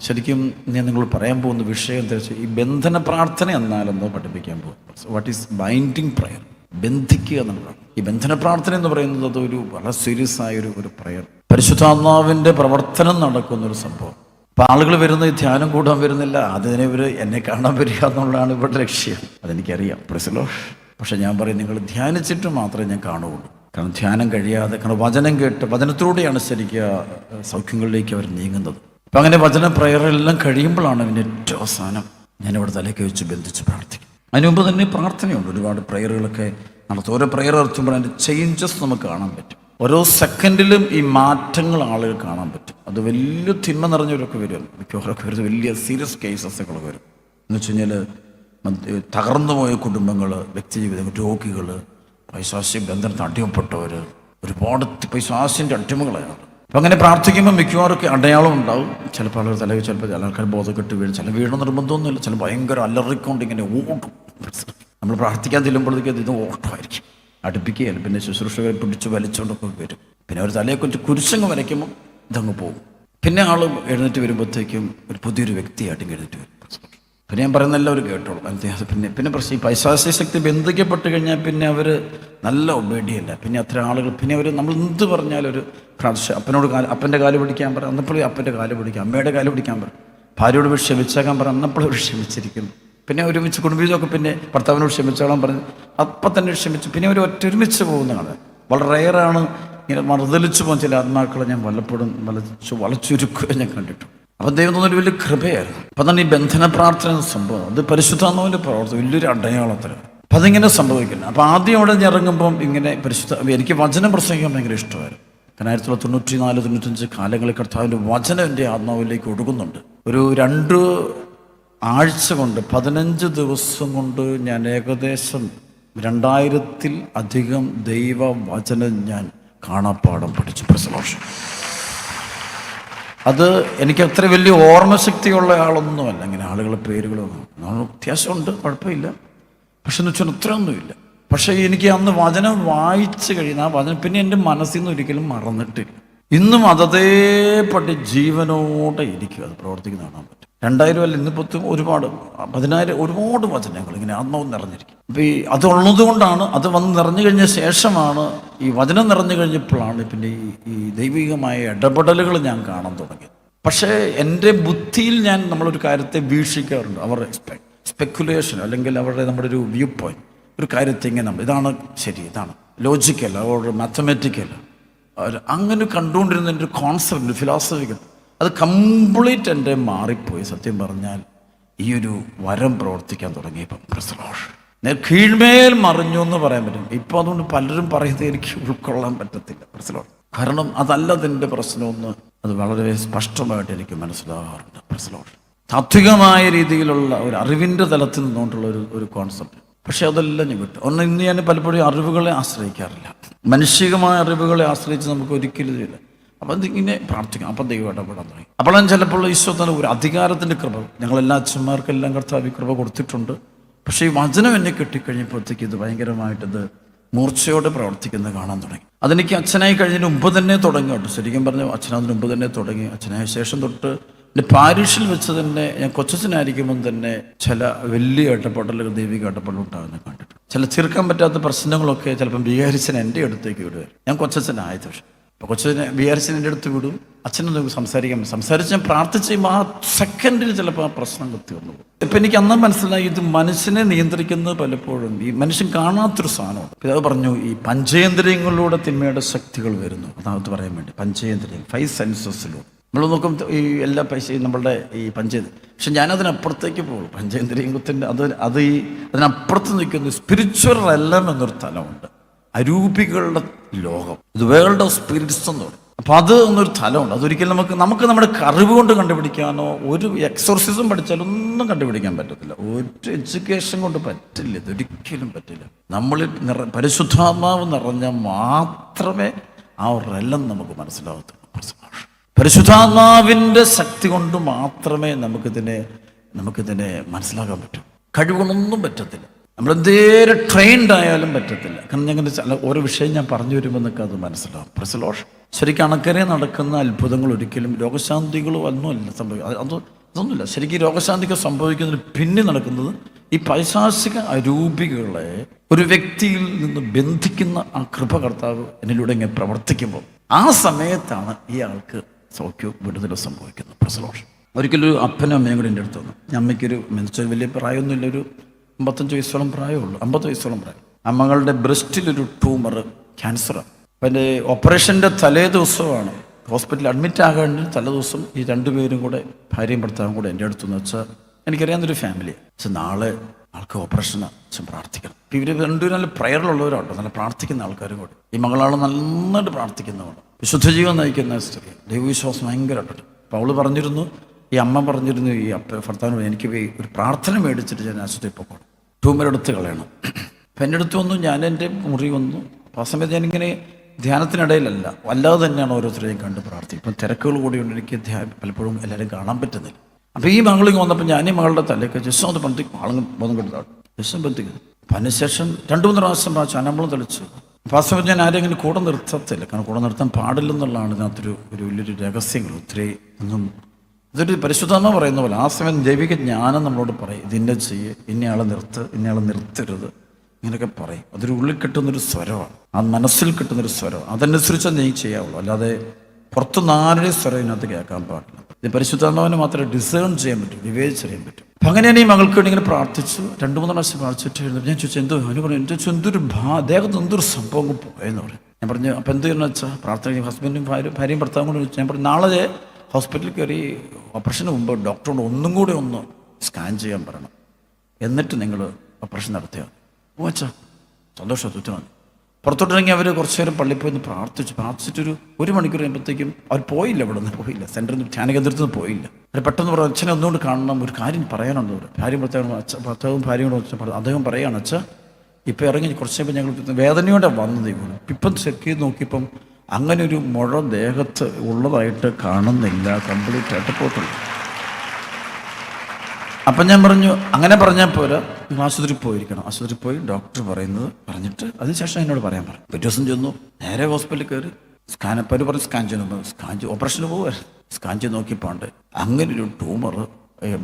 ശരിക്കും ഞാൻ നിങ്ങൾ പറയാൻ പോകുന്ന വിഷയം എന്താ വെച്ചാൽ ഈ ബന്ധന പ്രാർത്ഥന എന്നാലെന്നോ പഠിപ്പിക്കാൻ പോകും. What is binding prayer? ബന്ധിക്കുക എന്നുള്ളതാണ്. ഈ ബന്ധന പ്രാർത്ഥന എന്ന് പറയുന്നത് അതൊരു വളരെ സീരിയസ് ആയ ഒരു പ്രയർ, പരിശുദ്ധാത്മാവിൻ്റെ പ്രവർത്തനം നടക്കുന്നൊരു സംഭവം. അപ്പോൾ ആളുകൾ വരുന്ന ഈ ധ്യാനം കൂടാൻ വരുന്നില്ല, അതിനെ ഇവർ എന്നെ കാണാൻ വരിക എന്നുള്ളതാണ് ഇവരുടെ ലക്ഷ്യം. അതെനിക്കറിയാം, പ്രൈസ്. പക്ഷെ ഞാൻ പറയും, നിങ്ങൾ ധ്യാനിച്ചിട്ട് മാത്രമേ ഞാൻ കാണുകയുള്ളൂ. കാരണം ധ്യാനം കഴിയാതെ, കാരണം വചനം കേട്ട് വചനത്തിലൂടെയാണ് ശരിക്കും സൗഖ്യങ്ങളിലേക്ക് അവർ നീങ്ങുന്നത്. അപ്പം അങ്ങനെ വചന പ്രയറെല്ലാം കഴിയുമ്പോഴാണ് പിന്നെ ഏറ്റവും അവസാനം ഞാനിവിടെ തലയ്ക്ക് വെച്ച് ബന്ധിച്ച് പ്രാർത്ഥിക്കും. അതിന് മുമ്പ് തന്നെ പ്രാർത്ഥനയുണ്ട്, ഒരുപാട് പ്രയറുകളൊക്കെ നടത്തും. ഓരോ പ്രയർ നടത്തുമ്പോൾ അതിൻ്റെ ചേഞ്ചസ് നമുക്ക് കാണാൻ പറ്റും. ഓരോ സെക്കൻഡിലും ഈ മാറ്റങ്ങൾ ആളുകൾ കാണാൻ പറ്റും. അത് വലിയ തിന്മ നിറഞ്ഞവരൊക്കെ വരും, മിക്കവാറൊക്കെ വരുന്നത് വലിയ സീരിയസ് കേസസൊക്കെ വരും. എന്ന് വെച്ച് കഴിഞ്ഞാൽ തകർന്നു പോയ കുടുംബങ്ങൾ, വ്യക്തിജീവിതം, രോഗികൾ, പൈശാചിക ബന്ധനത്തിന് അടിമപ്പെട്ടവർ, ഒരുപാട് പൈശാചിൻ്റെ അടിമകളാണ്. അപ്പം അങ്ങനെ പ്രാർത്ഥിക്കുമ്പോൾ മിക്കവാറൊക്കെ അടയാളം ഉണ്ടാവും. ചിലപ്പോൾ ആളുകൾ തലയിൽ, ചിലപ്പോൾ ചില ആൾക്കാർ ബോധക്കെട്ട് വീഴും, ചില വീഴണം നിർബന്ധമൊന്നുമില്ല, ചില ഭയങ്കര അലറിക്കൊണ്ട് ഇങ്ങനെ ഓടും. നമ്മൾ പ്രാർത്ഥിക്കാൻ ചെല്ലുമ്പോഴത്തേക്ക് ഇത് ഓട്ടമായിരിക്കും, അടുപ്പിക്കുകയല്ല. പിന്നെ ശുശ്രൂഷകരെ പിടിച്ച് വലിച്ചുകൊണ്ടൊക്കെ വരും. പിന്നെ അവർ തലയെ കുറിച്ച് കുരിശങ്ങ് വരയ്ക്കുമ്പോൾ ഇതങ്ങ് പോകും. പിന്നെ ആൾ എഴുന്നേറ്റ് വരുമ്പോഴത്തേക്കും ഒരു പുതിയൊരു വ്യക്തിയായിട്ടും എഴുന്നേറ്റ് വരും. പിന്നെ ഞാൻ പറയുന്ന എല്ലാവരും കേട്ടോളൂ. പിന്നെ പ്രശ്നം, ഈ പൈശാചിക ശക്തി ബന്ധിക്കപ്പെട്ട് കഴിഞ്ഞാൽ പിന്നെ അവർ നല്ല ഒബേഡിയല്ല. പിന്നെ അത്ര ആളുകൾ, പിന്നെ അവർ നമ്മൾ എന്ത് പറഞ്ഞാലും ഒരു അപ്പനോട് അപ്പൻ്റെ കാല് പിടിക്കാൻ പറ, അന്നപ്പോഴും അപ്പൻ്റെ കാല് പിടിക്കാം, അമ്മയുടെ കാല് പിടിക്കാൻ പറ, ഭാര്യയോട് ക്ഷമിച്ചേക്കാൻ പറ, അന്നപ്പോഴും അവർ ക്ഷമിച്ചിരിക്കുന്നു. പിന്നെ ഒരുമിച്ച് കുടുംബജീവിതമൊക്കെ, പിന്നെ ഭർത്താവിനോട് ക്ഷമിച്ചോളാൻ പറഞ്ഞ് അപ്പം തന്നെ ക്ഷമിച്ചു. പിന്നെ അവർ ഒരുമിച്ച് പോകുന്നതാണ്. വളരെ റെയറാണ് ഇങ്ങനെ മറുതലിച്ചു പോകുന്ന ചില ആത്മാക്കളെ ഞാൻ വല്ലപ്പോഴും വളച്ചൊരുക്കുക ഞാൻ കണ്ടിട്ടു. അപ്പം ദൈവം തോന്നുന്നൊരു വലിയ കൃപയായിരുന്നു. അപ്പം തന്നെ ഈ ബന്ധന പ്രാർത്ഥന എന്ന സംഭവം, അത് പരിശുദ്ധാത്മാവിൻ്റെ പ്രവർത്തനം, വലിയൊരു അടയാളത്തിന്. അപ്പം അതിങ്ങനെ സംഭവിക്കുന്നു. അപ്പം ആദ്യം അവിടെ ഇറങ്ങുമ്പം ഇങ്ങനെ എനിക്ക് വചനം പ്രസംഗിക്കാൻ ഭയങ്കര ഇഷ്ടമായിരുന്നു. കാരണം 1994-95 കാലങ്ങളിൽ കർത്താവിൻ്റെ വചനം എൻ്റെ ആത്മാവിലേക്ക് ഒഴുകുന്നുണ്ട്. ഒരു 2 ആഴ്ച കൊണ്ട്, 15 ദിവസം കൊണ്ട് ഞാൻ ഏകദേശം 2000-ൽ അധികം ദൈവവചനം ഞാൻ കാണാപ്പാഠം പഠിച്ചു. പ്രസലോഷം. അത് എനിക്ക് അത്ര വലിയ ഓർമ്മശക്തിയുള്ള ആളൊന്നുമല്ല, ഇങ്ങനെ ആളുകളെ പേരുകളൊന്നും അത്യാവശ്യമുണ്ട്, കുഴപ്പമില്ല. പക്ഷെ എന്ന് വെച്ചാൽ ഇത്രയൊന്നുമില്ല. പക്ഷേ എനിക്ക് അന്ന് വചനം വായിച്ച് കഴിയുന്ന ആ വചനം പിന്നെ എൻ്റെ മനസ്സിൽ നിന്ന് ഒരിക്കലും മറന്നിട്ടില്ല. ഇന്നും അതേപടി ജീവനോടെ ഇരിക്കും, അത് പ്രവർത്തിക്കുന്ന കാണാൻ പറ്റും. 2000 അല്ല, ഇന്നിപ്പോൾ ഒരുപാട് 10,000 ഒരുപാട് വചനങ്ങൾ ഇങ്ങനെ ആത്മാവ് നിറഞ്ഞിരിക്കും. അപ്പോൾ ഈ അതുള്ളത് കൊണ്ടാണ്, അത് വന്ന് നിറഞ്ഞു കഴിഞ്ഞ ശേഷമാണ്, ഈ വചനം നിറഞ്ഞു കഴിഞ്ഞപ്പോഴാണ് പിന്നെ ഈ ദൈവികമായ ഇടപെടലുകൾ ഞാൻ കാണാൻ തുടങ്ങിയത്. പക്ഷേ എൻ്റെ ബുദ്ധിയിൽ നമ്മളൊരു കാര്യത്തെ വീക്ഷിക്കാറുണ്ട്, അവരുടെ സ്പെക്കുലേഷൻ, അല്ലെങ്കിൽ നമ്മുടെ ഒരു വ്യൂ പോയിന്റ്, ഒരു കാര്യത്തെ ഇങ്ങനെ ഇതാണ് ശരി, ഇതാണ് ലോജിക്കൽ, അവരുടെ മാത്തമാറ്റിക്കൽ, അങ്ങനെ കണ്ടുകൊണ്ടിരുന്ന എൻ്റെ ഒരു കോൺസെപ്റ്റ്, ഫിലോസഫിക്കൽ, അത് കംപ്ലീറ്റ് എൻ്റെ മാറിപ്പോയി. സത്യം പറഞ്ഞാൽ ഈ ഒരു വരം പ്രവർത്തിക്കാൻ തുടങ്ങിയപ്പം ഞാൻ കീഴ്മേൽ മറിഞ്ഞു എന്ന് പറയാൻ പറ്റും. ഇപ്പോൾ അതുകൊണ്ട് പലരും പറയുന്നത് എനിക്ക് ഉൾക്കൊള്ളാൻ പറ്റത്തില്ല. കാരണം അതല്ല അതിൻ്റെ പ്രശ്നമൊന്ന്, അത് വളരെ സ്പഷ്ടമായിട്ട് എനിക്ക് മനസ്സിലാകാറുണ്ട്. താത്വികമായ രീതിയിലുള്ള ഒരു അറിവിൻ്റെ തലത്തിൽ നിന്നുകൊണ്ടുള്ള ഒരു കോൺസെപ്റ്റ്. പക്ഷെ അതെല്ലാം ഞാൻ വിട്ടു. ഇന്ന് ഞാൻ പലപ്പോഴും അറിവുകളെ ആശ്രയിക്കാറില്ല, മാനുഷികമായ അറിവുകളെ ആശ്രയിച്ച് നമുക്ക് ഒരിക്കലും ഇല്ല. അപ്പം ഇങ്ങനെ പ്രാർത്ഥിക്കാം, അപ്പം ദൈവം ഇടപെടാൻ തുടങ്ങി. അപ്പോഴും ചിലപ്പോൾ ഈശോ തന്നെ ഒരു അധികാരത്തിൻ്റെ കൃപ, ഞങ്ങളെല്ലാ അച്ഛന്മാർക്കെല്ലാം കർത്താവ് കൃപ കൊടുത്തിട്ടുണ്ട്. പക്ഷേ ഈ വചനം എന്നെ കിട്ടിക്കഴിഞ്ഞപ്പോഴത്തേക്ക് ഇത് ഭയങ്കരമായിട്ടത് മൂർച്ചയോടെ പ്രവർത്തിക്കുന്നത് കാണാൻ തുടങ്ങി. അതെനിക്ക് അച്ഛനായി കഴിഞ്ഞതിന് മുമ്പ് തന്നെ തുടങ്ങി കേട്ടോ. ശരിക്കും പറഞ്ഞു, അച്ഛനതിന് മുമ്പ് തന്നെ തുടങ്ങി. അച്ഛനായ ശേഷം തൊട്ട് എൻ്റെ പാരീഷിൽ വെച്ച് തന്നെ, ഞാൻ കൊച്ചച്ഛനായിരിക്കുമ്പം തന്നെ ചില വലിയ ഇടപെടലുകൾ, ദൈവിക ഇടപെടൽ ഉണ്ടാകുന്നത് കണ്ടിട്ട്. ചില തീർക്കാൻ പറ്റാത്ത പ്രശ്നങ്ങളൊക്കെ ചിലപ്പം വികാരിച്ചൻ എൻ്റെ അടുത്തേക്ക് വിടുമായിരുന്നു. ഞാൻ കൊച്ചച്ഛനായത്. പക്ഷേ അപ്പോൾ കൊച്ചച്ഛനെ വികാരിച്ചൻ എൻ്റെ അടുത്ത് വിടും, അച്ഛനൊന്ന് സംസാരിച്ച് ഞാൻ പ്രാർത്ഥിച്ച് കഴിയുമ്പോൾ ആ സെക്കൻഡിൽ ചിലപ്പോൾ ആ പ്രശ്നങ്ങൾ തീർന്നു പോകും. ഇപ്പം എനിക്ക് അന്ന് മനസ്സിലായി, ഇത് മനുഷ്യനെ നിയന്ത്രിക്കുന്നത് പലപ്പോഴും ഈ മനുഷ്യൻ കാണാത്തൊരു സാധനമാണ്. പിതാവ് പറഞ്ഞു, ഈ പഞ്ചേന്ദ്രിയങ്ങളിലൂടെ തിന്മയുടെ ശക്തികൾ വരുന്നു. അതാകത്ത് പറയാൻ വേണ്ടി പഞ്ചേന്ദ്രിയം, 5 സെൻസസിലൂടെ നമ്മൾ നോക്കും ഈ എല്ലാ പൈസയും നമ്മളുടെ ഈ പക്ഷെ ഞാനതിനപ്പുറത്തേക്ക് പോകും. പഞ്ചേന്ദ്രിയത്തിൻ്റെ അതിനപ്പുറത്ത് നിൽക്കുന്ന സ്പിരിച്വൽ റെല്ലം എന്നൊരു തലമുണ്ട്, അരൂപികളുടെ ലോകം, ഇത് വേൾഡ് ഓഫ് സ്പിരിറ്റ്സ് എന്ന് പറയും. അപ്പം അത് എന്നൊരു തലമുണ്ട്. അതൊരിക്കലും നമുക്ക് നമ്മുടെ അറിവ് കൊണ്ട് കണ്ടുപിടിക്കാനോ, ഒരു എക്സോർസിസം പഠിച്ചാലൊന്നും കണ്ടുപിടിക്കാൻ പറ്റത്തില്ല, ഒരു എഡ്യൂക്കേഷൻ കൊണ്ട് പറ്റില്ല, ഇതൊരിക്കലും പറ്റില്ല. നമ്മളിൽ പരിശുദ്ധാത്മാവ് നിറഞ്ഞാൽ മാത്രമേ ആ റെല്ലം നമുക്ക് മനസ്സിലാകത്തുള്ളൂ. പരിശുദ്ധാത്മാവിൻ്റെ ശക്തി കൊണ്ട് മാത്രമേ നമുക്കിതിനെ മനസ്സിലാക്കാൻ പറ്റൂ. കഴിവുകളൊന്നും പറ്റത്തില്ല. നമ്മളെന്തേരം ട്രെയിൻഡ് ആയാലും പറ്റത്തില്ല. കാരണം ഞങ്ങൾ ഓരോ വിഷയം ഞാൻ പറഞ്ഞു വരുമ്പോൾ നിങ്ങൾക്ക് അത് മനസ്സിലാവും. പ്രസലോഷ് ശരിക്കും അണക്കരെ നടക്കുന്ന അത്ഭുതങ്ങൾ ഒരിക്കലും രോഗശാന്തികളോ ഒന്നുമല്ല സംഭവിക്കുക. അതൊന്നുമില്ല. ശരിക്കും രോഗശാന്തിക്ക് സംഭവിക്കുന്നതിന് പിന്നെ നടക്കുന്നത് ഈ പൈശാചിക അരൂപികളെ ഒരു വ്യക്തിയിൽ നിന്ന് ബന്ധിക്കുന്ന ആ കൃപ കർത്താവ് എന്നിലൂടെ ഇങ്ങനെ പ്രവർത്തിക്കുമ്പോൾ ആ സമയത്താണ് ഈ ആൾക്ക് സൗഖ്യവും വിടുതലും സംഭവിക്കുന്നത്. പ്രസലോഷ് ഒരിക്കലും ഒരു അപ്പനും അമ്മയും കൂടി എൻ്റെ അടുത്ത് വന്നു. അമ്മയ്ക്കൊരു മെൻസ്ട്രൽ വലിയ പ്രായമൊന്നുമില്ല, ഒരു 55 വയസ്സോളം പ്രായമുള്ളൂ, 50 വയസ്സോളം പ്രായം. അമ്മകളുടെ ബ്രസ്റ്റിലൊരു ട്യൂമർ, ക്യാൻസറാണ്. അപ്പം എൻ്റെ ഓപ്പറേഷൻ്റെ തലേ ദിവസമാണ് ഹോസ്പിറ്റലിൽ അഡ്മിറ്റ് ആകേണ്ട തലേദിവസം ഈ രണ്ടുപേരും കൂടെ, ഭാര്യയും ഭർത്താവും കൂടെ എൻ്റെ അടുത്തെന്ന് വെച്ചാൽ എനിക്കറിയാവുന്നൊരു ഫാമിലിയാണ്. പക്ഷെ നാളെ ആൾക്ക് ഓപ്പറേഷനാണ്, അച്ഛൻ പ്രാർത്ഥിക്കണം. ഇപ്പം ഇവർ രണ്ടുപേരും നല്ല പ്രയറിലുള്ളവരാട്ടോ, നല്ല പ്രാർത്ഥിക്കുന്ന ആൾക്കാരും കൂടെ. ഈ മകളാൾ നന്നായിട്ട് പ്രാർത്ഥിക്കുന്നവണ്, വിശുദ്ധ ജീവൻ നയിക്കുന്ന സ്ത്രീ, ദൈവവിശ്വാസം ഭയങ്കരമായിട്ടുണ്ട്. അപ്പോൾ അവൾ പറഞ്ഞിരുന്നു, ഈ അമ്മ പറഞ്ഞിരുന്നു, ഈ ഭർത്താവിനോട് എനിക്ക് ഒരു പ്രാർത്ഥന മേടിച്ചിട്ട് ഞാൻ ആശുപത്രിയിൽ പോകണം, ട്യൂമർ എടുത്ത് കളയണം. അപ്പം എൻ്റെ അടുത്ത് വന്നു, ഞാൻ എൻ്റെ മുറി വന്നു. അപ്പോൾ ആ സമയത്ത് ഞാനിങ്ങനെ ധ്യാനത്തിനിടയിലല്ല, അല്ലാതെ തന്നെയാണ് ഓരോരുത്തരെയും കണ്ട് പ്രാർത്ഥിക്കും. ഇപ്പം തിരക്കുകൾ കൂടിയുണ്ട്, എനിക്ക് പലപ്പോഴും എല്ലാവരും കാണാൻ പറ്റുന്നില്ല. അപ്പോൾ ഈ മകളിങ് വന്നപ്പോൾ ഞാൻ ഈ മകളുടെ തലേക്ക് ജസ്റ്റ് ഒന്ന് ബന്ധിക്കും, ആളുകൾ ബോധം കെടുത്താണ് ജസ്റ്റ് ബന്ധിക്കുന്നു. അപ്പം അതിനുശേഷം 2-3 പ്രാവശ്യം ചനമ്പളം തെളിച്ചു. അപ്പോൾ ആ സമയത്ത് ഞാൻ ആരെങ്കിലും കൂടെ നിർത്തത്തില്ല, കാരണം കൂടെ നിർത്താൻ പാടില്ലെന്നുള്ളതാണ് ഇതിനകത്തൊരു വലിയൊരു രഹസ്യങ്ങൾ. ഒത്തിരി ഒന്നും ഇതൊരു പരിശുദ്ധാത്മ പറയുന്ന പോലെ ആ സമയം ദൈവിക ജ്ഞാനം നമ്മളോട് പറയും, ഇതിൻ്റെ ചെയ്യ്, ഇന്നയാളെ നിർത്ത്, ഇന്നയാളെ നിർത്തരുത്, ഇങ്ങനെയൊക്കെ പറയും. അതൊരു ഉള്ളിൽ കിട്ടുന്നൊരു സ്വരമാണ്, ആ മനസ്സിൽ കിട്ടുന്നൊരു സ്വരം. അതനുസരിച്ച് നീ ചെയ്യാവുള്ളൂ, അല്ലാതെ പുറത്തുനിന്ന് ആരുടെയും സ്വരം ഇതിനകത്ത് കേൾക്കാൻ പാടില്ല. ഇത് പരിശുദ്ധാത്മാവിനെ മാത്രമേ ഡിസേൺ ചെയ്യാൻ പറ്റും, വിവേചിച്ചറിയാൻ പറ്റും. അപ്പം അങ്ങനെ ഞാൻ ഈ മകൾക്ക് വേണ്ടി ഇങ്ങനെ പ്രാർത്ഥിച്ചു. 2-3 പ്രാവശ്യം പ്രാർത്ഥിച്ചിട്ട് എഴുതും. ഞാൻ ചോദിച്ചു എന്തോ, അവന് പറഞ്ഞു എൻ്റെ എന്തൊരു അദ്ദേഹത്തിന് എന്തൊരു സംഭവം പോയെന്ന് പറയും. ഞാൻ പറഞ്ഞു അപ്പം എന്ത് ചെയ്യണമെന്ന് വെച്ചാൽ പ്രാർത്ഥന, ഹസ്ബൻഡും ഭാര്യയും ഭർത്താവും കൂടെ വെച്ചു. ഞാൻ പറഞ്ഞു നാളെ ഹോസ്പിറ്റലിൽ കയറി ഓപ്പറേഷന് മുമ്പ് ഡോക്ടറോട് ഒന്നും കൂടെ ഒന്ന് സ്കാൻ ചെയ്യാൻ പറയണം, എന്നിട്ട് നിങ്ങൾ ഓപ്പറേഷൻ നടത്തിയാൽ വെച്ചാ സന്തോഷം തുറ്റമാണ്. പുറത്തോട്ടിറങ്ങി അവർ കുറച്ച് നേരം പള്ളിയിൽ പോയി പ്രാർത്ഥിച്ചിട്ടൊരു 1 മണിക്കൂർ കഴിയുമ്പോഴത്തേക്കും അവർ പോയില്ല, ഇവിടെ നിന്ന് പോയില്ല, സെൻറ്ററിൽ നിന്ന് ധ്യാനകേന്ദ്രത്തിൽ നിന്ന് പോയില്ല. അവർ പെട്ടെന്ന് പറഞ്ഞു അച്ഛനെ ഒന്നുകൊണ്ട് കാണണം, ഒരു കാര്യം പറയാനുണ്ട്. ഭാര്യയും ഭർത്താവും ഭാര്യയോട് വെച്ചാൽ അദ്ദേഹം പറയുകയാണ്, അച്ഛാ ഇപ്പം ഇറങ്ങി കുറച്ച് കഴിയുമ്പോൾ ഞങ്ങൾ വേദനയോടെ വന്നത് ഇവണ് ഇപ്പം ചെക്ക് ചെയ്ത് നോക്കിയപ്പം അങ്ങനെ ഒരു മുഴ ദേഹത്ത് ഉള്ളതായിട്ട് കാണുന്നില്ല, കംപ്ലീറ്റ് ആയിട്ട് പോയിട്ടുണ്ട്. അപ്പം ഞാൻ പറഞ്ഞു അങ്ങനെ പറഞ്ഞാൽ പോരാ, ആശുപത്രിയിൽ പോയിരിക്കണം. ആശുപത്രിയിൽ പോയി ഡോക്ടർ പറയുന്നത് പറഞ്ഞിട്ട് അതിനുശേഷം എന്നോട് പറയാൻ പറഞ്ഞു. പിറ്റേ ദിവസം ചെന്നു, നേരെ ഹോസ്പിറ്റലിൽ കയറി സ്കാനപ്പർ പറഞ്ഞ് സ്കാൻ ചെയ്യണം, ഓപ്പറേഷന് പോകുമായിരുന്നു. സ്കാൻ ചെയ്ത് നോക്കിയപ്പോണ്ട് അങ്ങനെ ഒരു ട്യൂമർ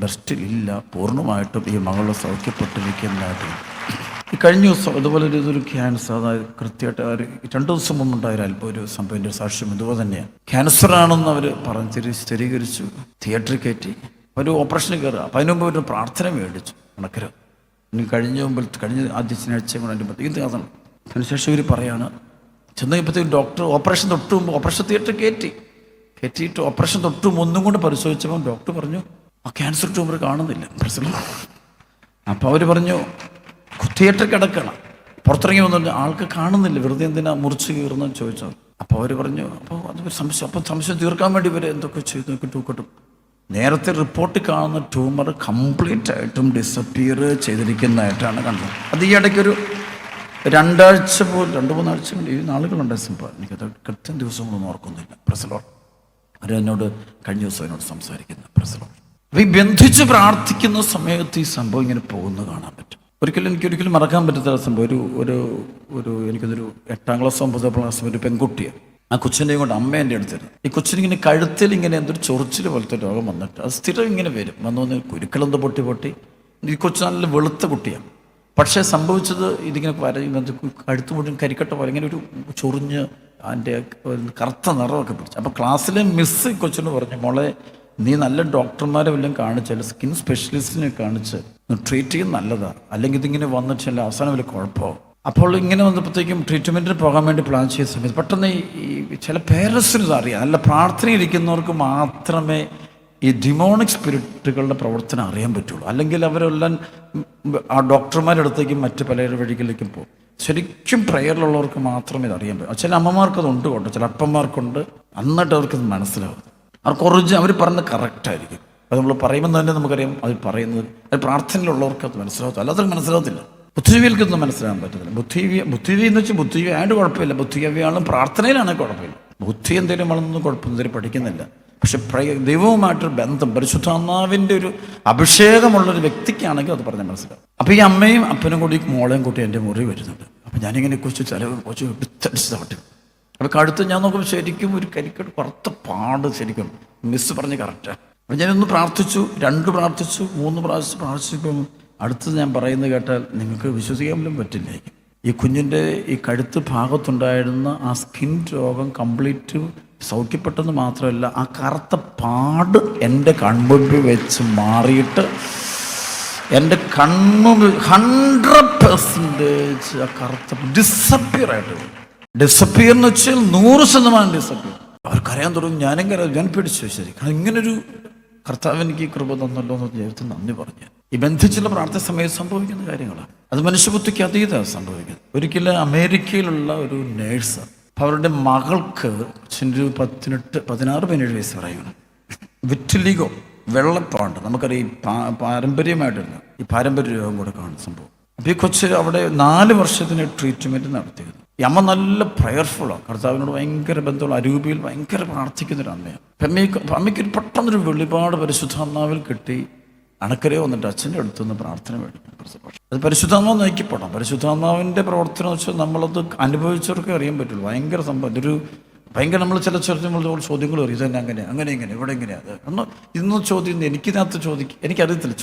ബ്രസ്റ്റിലില്ല, പൂർണ്ണമായിട്ടും ഈ മകളെ സൗഖ്യപ്പെട്ടിരിക്കുന്നതായിട്ട്. ഈ കഴിഞ്ഞ ദിവസം ഇതുപോലെ ഇതൊരു ക്യാൻസർ, അതായത് കൃത്യമായിട്ട് 2 ദിവസം മുമ്പുണ്ടായ ഒരു സംഭവം സാക്ഷ്യം ഇതുപോലെ തന്നെയാണ്. ക്യാൻസറാണെന്ന് അവർ പറഞ്ഞ് സ്ഥിരീകരിച്ചു, തിയേറ്ററിൽ കയറ്റി ഒരു ഓപ്പറേഷന് കയറുക. അപ്പം അതിന് മുമ്പ് ഒരു പ്രാർത്ഥന മേടിച്ചു കണക്കര്. ഇനി കഴിഞ്ഞ ആദ്യ ശനിയാഴ്ച കൊണ്ട് അതിൻ്റെ ഇത് അതാണ്. അതിനുശേഷം ഇവർ പറയാണ്, ചെന്നപ്പോഴത്തേക്കും ഡോക്ടർ ഓപ്പറേഷൻ തൊട്ട് മുമ്പ് ഓപ്പറേഷൻ തിയേറ്ററിൽ കയറ്റിയിട്ട് ഓപ്പറേഷൻ തൊട്ട് മുമ്പ് ഒന്നും കൊണ്ട് പരിശോധിച്ചപ്പോൾ ഡോക്ടർ പറഞ്ഞു ആ ക്യാൻസർ ട്യൂമർ കാണുന്നില്ല. അപ്പോൾ അവർ പറഞ്ഞു തിയേറ്ററിൽ കിടക്കണം. പുറത്തിറങ്ങി വന്നു ആൾക്ക് കാണുന്നില്ല, വെറുതെ എന്തിനാ മുറിച്ച് കീറുന്നു ചോദിച്ചത്. അപ്പോൾ അവർ പറഞ്ഞു അപ്പോൾ അത് സംശയം, അപ്പം സംശയം തീർക്കാൻ വേണ്ടി ഇവർ എന്തൊക്കെ ചെയ്തു നോക്കിട്ടും നേരത്തെ റിപ്പോർട്ട് കാണുന്ന ട്യൂമർ കംപ്ലീറ്റ് ആയിട്ടും ഡിസപ്പിയർ ചെയ്തിരിക്കുന്നതായിട്ടാണ് കണ്ടത്. അത് ഈ ഇടയ്ക്കൊരു 2 ആഴ്ച പോലും 2-3 ആഴ്ച കൊണ്ട് ഈ നാളുകളുണ്ടായ സംഭവം, എനിക്കത് കൃത്യം ദിവസങ്ങളൊന്നും ഓർക്കുന്നില്ല. പ്രസലോൺ അവർ എന്നോട് കഴിഞ്ഞ ദിവസം എന്നോട് സംസാരിക്കുന്ന പ്രസലോൺ. അപ്പോൾ ഈ ബന്ധിച്ച് പ്രാർത്ഥിക്കുന്ന സമയത്ത് ഈ സംഭവം ഇങ്ങനെ പോകുന്നത് കാണാൻ പറ്റും. എനിക്കൊരിക്കലും മറക്കാൻ പറ്റാത്ത സംഭവം, എനിക്കൊരു 8ാം ക്ലാസ് 9ാം ക്ലാസ് ഒരു പെൺകുട്ടിയാണ്. ആ കൊച്ചിനെയും കൊണ്ട് അമ്മ എൻ്റെ അടുത്തിരുന്നു. ഈ കൊച്ചിനിങ്ങനെ കഴുത്തിൽ ഇങ്ങനെ എന്തൊരു ചൊറിച്ചിൽ പോലത്തെ രോഗം വന്നിട്ട് അത് സ്ഥിരം ഇങ്ങനെ വന്ന് കുരുക്കളെന്തോ പൊട്ടി. ഈ കൊച്ചു നല്ല വെളുത്ത കുട്ടിയാണ്. പക്ഷേ സംഭവിച്ചത് ഇതിങ്ങനെ കഴുത്ത് മുഴുവൻ കരിക്കട്ട പോലെ ഇങ്ങനെ ഒരു ചൊറിഞ്ഞ് അതിൻ്റെ കറുത്ത നിറമൊക്കെ പിടിച്ചു. അപ്പോൾ ക്ലാസ്സിലെ മിസ് കൊച്ചിന് പറഞ്ഞു, മോളെ നീ നല്ല ഡോക്ടർമാരെ വല്ലതും കാണിച്ചാൽ സ്കിൻ സ്പെഷ്യലിസ്റ്റിനെ കാണിച്ച് ട്രീറ്റ് ചെയ്യുന്നത് നല്ലതാണ്, അല്ലെങ്കിൽ ഇതിങ്ങനെ വന്നിട്ടില്ല അവസാനം വലിയ കുഴപ്പമാവും. അപ്പോൾ ഇങ്ങനെ വന്നപ്പോഴത്തേക്കും ട്രീറ്റ്മെൻറ്റിന് പോകാൻ വേണ്ടി പ്ലാൻ ചെയ്ത സമയത്ത് പെട്ടെന്ന് ഈ ചില പേരൻസിന് അറിയാം, നല്ല പ്രാർത്ഥനയിരിക്കുന്നവർക്ക് മാത്രമേ ഈ ഡിമോണിക് സ്പിരിറ്റുകളുടെ പ്രവർത്തനം അറിയാൻ പറ്റുള്ളൂ. അല്ലെങ്കിൽ അവരെല്ലാം ആ ഡോക്ടർമാരുടെ അടുത്തേക്കും മറ്റ് പല വഴികളിലേക്കും പോകും. ശരിക്കും പ്രയറിലുള്ളവർക്ക് മാത്രമേ ഇത് അറിയാൻ പറ്റൂ. ചില അമ്മമാർക്കതുണ്ട് കേട്ടോ, ചില അപ്പന്മാർക്കുണ്ട്. എന്നിട്ട് അവർക്കത് മനസ്സിലാവും. അവർ പറഞ്ഞത് കറക്റ്റായിരിക്കും. അത് നമ്മൾ പറയുമ്പോൾ തന്നെ നമുക്കറിയാം അത് പറയുന്നത്. അത് പ്രാർത്ഥനയിലുള്ളവർക്ക് അത് മനസ്സിലാവത്തില്ല, അല്ലാതെ മനസ്സിലാവത്തില്ല. ബുദ്ധിജീവികൾക്കൊന്നും മനസ്സിലാകാൻ പറ്റത്തില്ല. ബുദ്ധിജീവി എന്ന് വെച്ചാൽ ബുദ്ധിജീവി ആയിട്ട് കുഴപ്പമില്ല, ബുദ്ധിജീവിയാളും പ്രാർത്ഥനയിലാണെങ്കിൽ കുഴപ്പമില്ല. ബുദ്ധി എന്തെങ്കിലും വളർന്നൊന്നും കുഴപ്പം എന്തെങ്കിലും പഠിക്കുന്നില്ല. പക്ഷെ ദൈവവുമായിട്ടൊരു ബന്ധം, പരിശുദ്ധാത്മാവിൻ്റെ ഒരു അഭിഷേകമുള്ളൊരു വ്യക്തിക്കാണെങ്കിൽ അത് പറഞ്ഞാൽ മനസ്സിലാവും. അപ്പോൾ ഈ അമ്മയും അപ്പനും കൂടി മോളെയും കൂട്ടി എൻ്റെ മുറി വരുന്നുണ്ട്. അപ്പോൾ ഞാനിങ്ങനെ കൊച്ചു കൊച്ചു എടുത്തടിച്ച് തട്ടി. അപ്പോൾ കഴുത്ത് ഞാൻ നോക്കുമ്പോൾ ശരിക്കും ഒരു കരിക്കട്ട് പുറത്ത് പാട്, ശരിക്കും മിസ് പറഞ്ഞ് കറക്റ്റാണ്. അപ്പം ഞാനൊന്ന് പ്രാർത്ഥിച്ചു, 2 പ്രാർത്ഥിച്ചു, 3 പ്രാവശ്യം പ്രാർത്ഥിച്ചപ്പം അടുത്തത് ഞാൻ പറയുന്നത് കേട്ടാൽ നിങ്ങൾക്ക് വിശ്വസിക്കാൻ പോലും പറ്റില്ല. ഈ കുഞ്ഞിൻ്റെ ഈ കഴുത്ത് ഭാഗത്തുണ്ടായിരുന്ന ആ സ്കിൻ രോഗം കംപ്ലീറ്റ് സൗഖ്യപ്പെട്ടെന്ന് മാത്രമല്ല, ആ കറുത്ത പാട് എൻ്റെ കൺമുമ്പിൽ വെച്ച് മാറിയിട്ട് എൻ്റെ കൺമുമ്പിൽ 100% ആ കറുത്ത ഡിസപ്പിയർ ആയിട്ട്, ഡിസപ്പിയർ എന്ന് വെച്ചാൽ 100% ഡിസപ്പിയർ. അവർക്കറിയാൻ തുടങ്ങി, ഞാനും കറിയാം, ഞാൻ പേടിച്ചു. ശരി, കാരണം ഇങ്ങനൊരു കർത്താവ് എനിക്ക് കൃപ തന്നല്ലോ എന്ന് ദൈവത്തിന് നന്ദി പറഞ്ഞു. ഈ ബന്ധിച്ചുള്ള പ്രാർത്ഥന സമയത്ത് സംഭവിക്കുന്ന കാര്യങ്ങളാണ്. അത് മനുഷ്യബുദ്ധിക്ക് അതീതമാണ് സംഭവിക്കുന്നത്. ഒരിക്കലും അമേരിക്കയിലുള്ള ഒരു നേഴ്സ്, അപ്പം അവരുടെ മകൾക്ക് ഒരു 16-17 വയസ്സ് പറയുന്നു, വിറ്റിലിഗോ, വെള്ളപ്പാണ്ട്, നമുക്കറിയാം പാരമ്പര്യമായിട്ടില്ല, ഈ പാരമ്പര്യ രോഗം കൂടെ കാണുന്ന സംഭവം. അപ്പോൾ ഈ കൊച്ച് അവിടെ 4 വർഷത്തിന് ട്രീറ്റ്മെൻറ്റ് നടത്തിയത്. ഈ അമ്മ നല്ല പ്രയർഫുള്ളാണ്, കർത്താവിനോട് ഭയങ്കര ബന്ധമുള്ള, അരൂപിയിൽ ഭയങ്കര പ്രാർത്ഥിക്കുന്നൊരു അമ്മയാണ്. അമ്മയ്ക്ക് പെട്ടെന്നൊരു വെളിപാട് പരിശുദ്ധാത്മാവിൽ കിട്ടി. അണക്കരെ വന്നിട്ട് അച്ഛൻ്റെ അടുത്തുനിന്ന് പ്രാർത്ഥന മേടിക്കും. അത് പരിശുദ്ധാത്മാവ് നയിക്കപ്പെടാം. പരിശുദ്ധാത്മാവിൻ്റെ പ്രവർത്തനം വെച്ചാൽ നമ്മളത് അനുഭവിച്ചവർക്കേ അറിയാൻ പറ്റുള്ളൂ. ഭയങ്കര സംഭവം, ഇതൊരു ഭയങ്കര, നമ്മൾ ചില ചോദ്യങ്ങൾ അറിയും, ഇതന്നെ അങ്ങനെ ഇങ്ങനെ ഇവിടെ എങ്ങനെയാണ് ഇന്നും ചോദ്യം എനിക്കിതിനകത്ത് എനിക്കറിയത്തില്ല,